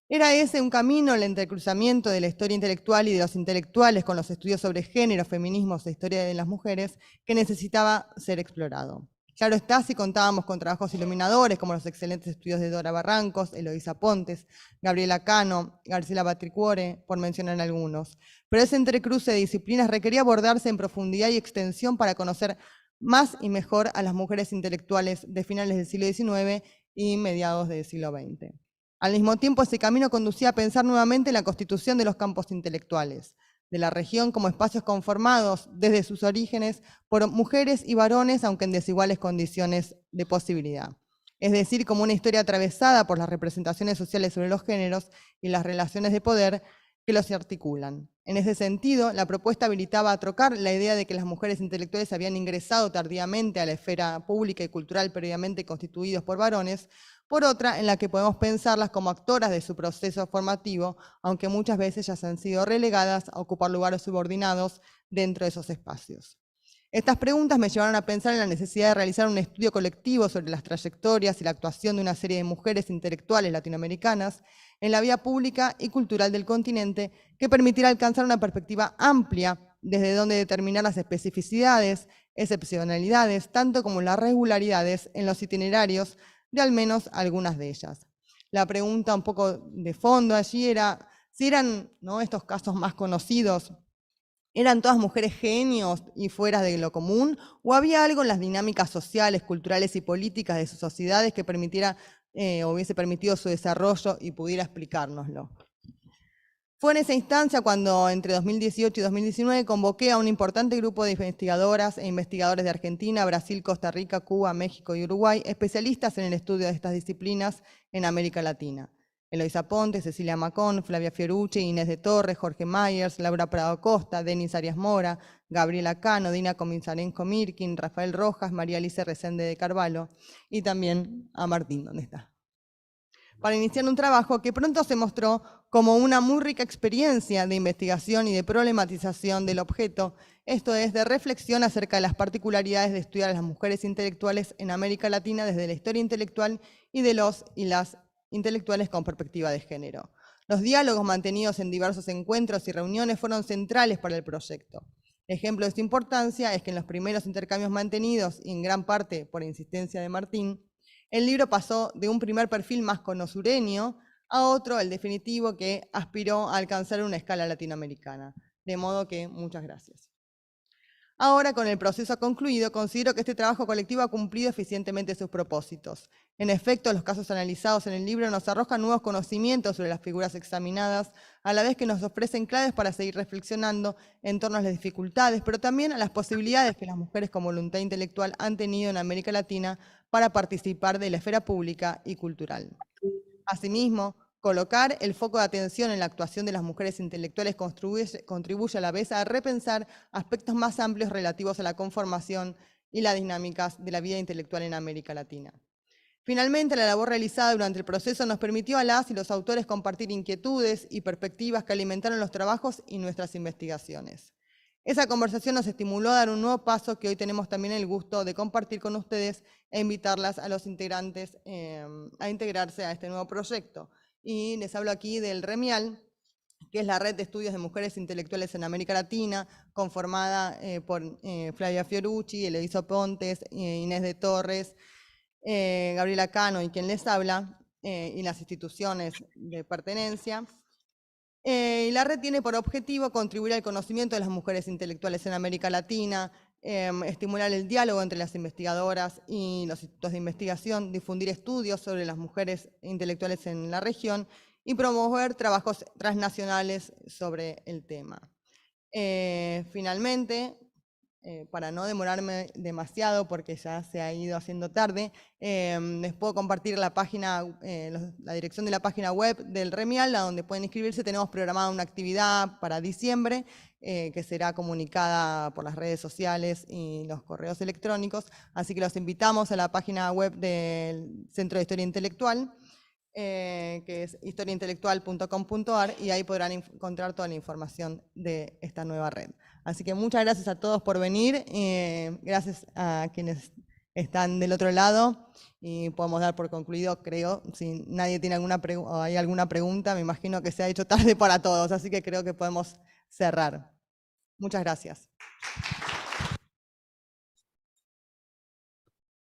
Era ese un camino, el entrecruzamiento de la historia intelectual y de los intelectuales con los estudios sobre género, feminismos e historia de las mujeres que necesitaba ser explorado. Claro está, si contábamos con trabajos iluminadores como los excelentes estudios de Dora Barrancos, Eloísa Pontes, Gabriela Cano, Graciela Batricuore, por mencionar algunos. Pero ese entrecruce de disciplinas requería abordarse en profundidad y extensión para conocer más y mejor a las mujeres intelectuales de finales del siglo XIX y mediados del siglo XX. Al mismo tiempo, ese camino conducía a pensar nuevamente la constitución de los campos intelectuales, de la región como espacios conformados desde sus orígenes por mujeres y varones, aunque en desiguales condiciones de posibilidad. Es decir, como una historia atravesada por las representaciones sociales sobre los géneros y las relaciones de poder que los articulan. En ese sentido, la propuesta habilitaba a trocar la idea de que las mujeres intelectuales habían ingresado tardíamente a la esfera pública y cultural previamente constituidos por varones, por otra en la que podemos pensarlas como actoras de su proceso formativo, aunque muchas veces ya se han sido relegadas a ocupar lugares subordinados dentro de esos espacios. Estas preguntas me llevaron a pensar en la necesidad de realizar un estudio colectivo sobre las trayectorias y la actuación de una serie de mujeres intelectuales latinoamericanas en la vida pública y cultural del continente que permitiera alcanzar una perspectiva amplia desde donde determinar las especificidades, excepcionalidades, tanto como las regularidades en los itinerarios de al menos algunas de ellas. La pregunta un poco de fondo allí era si eran, ¿no?, estos casos más conocidos, ¿eran todas mujeres genios y fuera de lo común? ¿O había algo en las dinámicas sociales, culturales y políticas de sus sociedades que permitiera hubiese permitido su desarrollo y pudiera explicárnoslo? Fue en esa instancia cuando entre 2018 y 2019 convoqué a un importante grupo de investigadoras e investigadores de Argentina, Brasil, Costa Rica, Cuba, México y Uruguay, especialistas en el estudio de estas disciplinas en América Latina. Eloísa Ponte, Cecilia Macón, Flavia Fiorucci, Inés de Torres, Jorge Myers, Laura Prado Costa, Denis Arias Mora, Gabriela Cano, Dina Comisarenko Mirkin, Rafael Rojas, María Alice Resende de Carvalho y también a Martín, ¿dónde está? Para iniciar un trabajo que pronto se mostró como una muy rica experiencia de investigación y de problematización del objeto, esto es, de reflexión acerca de las particularidades de estudiar a las mujeres intelectuales en América Latina desde la historia intelectual y de los y las intelectuales con perspectiva de género. Los diálogos mantenidos en diversos encuentros y reuniones fueron centrales para el proyecto. Ejemplo de su importancia es que en los primeros intercambios mantenidos, y en gran parte por insistencia de Martín, el libro pasó de un primer perfil más conosureño a otro, el definitivo, que aspiró a alcanzar una escala latinoamericana. De modo que, muchas gracias. Ahora, con el proceso concluido, considero que este trabajo colectivo ha cumplido eficientemente sus propósitos. En efecto, los casos analizados en el libro nos arrojan nuevos conocimientos sobre las figuras examinadas, a la vez que nos ofrecen claves para seguir reflexionando en torno a las dificultades, pero también a las posibilidades que las mujeres con voluntad intelectual han tenido en América Latina para participar de la esfera pública y cultural. Asimismo, colocar el foco de atención en la actuación de las mujeres intelectuales contribuye a la vez a repensar aspectos más amplios relativos a la conformación y las dinámicas de la vida intelectual en América Latina. Finalmente, la labor realizada durante el proceso nos permitió a las y los autores compartir inquietudes y perspectivas que alimentaron los trabajos y nuestras investigaciones. Esa conversación nos estimuló a dar un nuevo paso que hoy tenemos también el gusto de compartir con ustedes e invitarlas a los integrantes a integrarse a este nuevo proyecto. Y les hablo aquí del REMIAL, que es la Red de Estudios de Mujeres Intelectuales en América Latina, conformada por Flavia Fiorucci, Eloísa Pontes, Inés de Torres, Gabriela Cano y quien les habla, y las instituciones de pertenencia. Y la red tiene por objetivo contribuir al conocimiento de las mujeres intelectuales en América Latina, estimular el diálogo entre las investigadoras y los institutos de investigación, difundir estudios sobre las mujeres intelectuales en la región y promover trabajos transnacionales sobre el tema. Finalmente, para no demorarme demasiado porque ya se ha ido haciendo tarde, les puedo compartir la página, la dirección de la página web del REMIAL, a donde pueden inscribirse. Tenemos programada una actividad para diciembre que será comunicada por las redes sociales y los correos electrónicos, así que los invitamos a la página web del Centro de Historia Intelectual, que es historiaintelectual.com.ar, y ahí podrán encontrar toda la información de esta nueva red. Así que muchas gracias a todos por venir, gracias a quienes están del otro lado, y podemos dar por concluido, creo, si nadie tiene hay alguna pregunta, me imagino que se ha hecho tarde para todos, así que creo que podemos cerrar. Muchas gracias.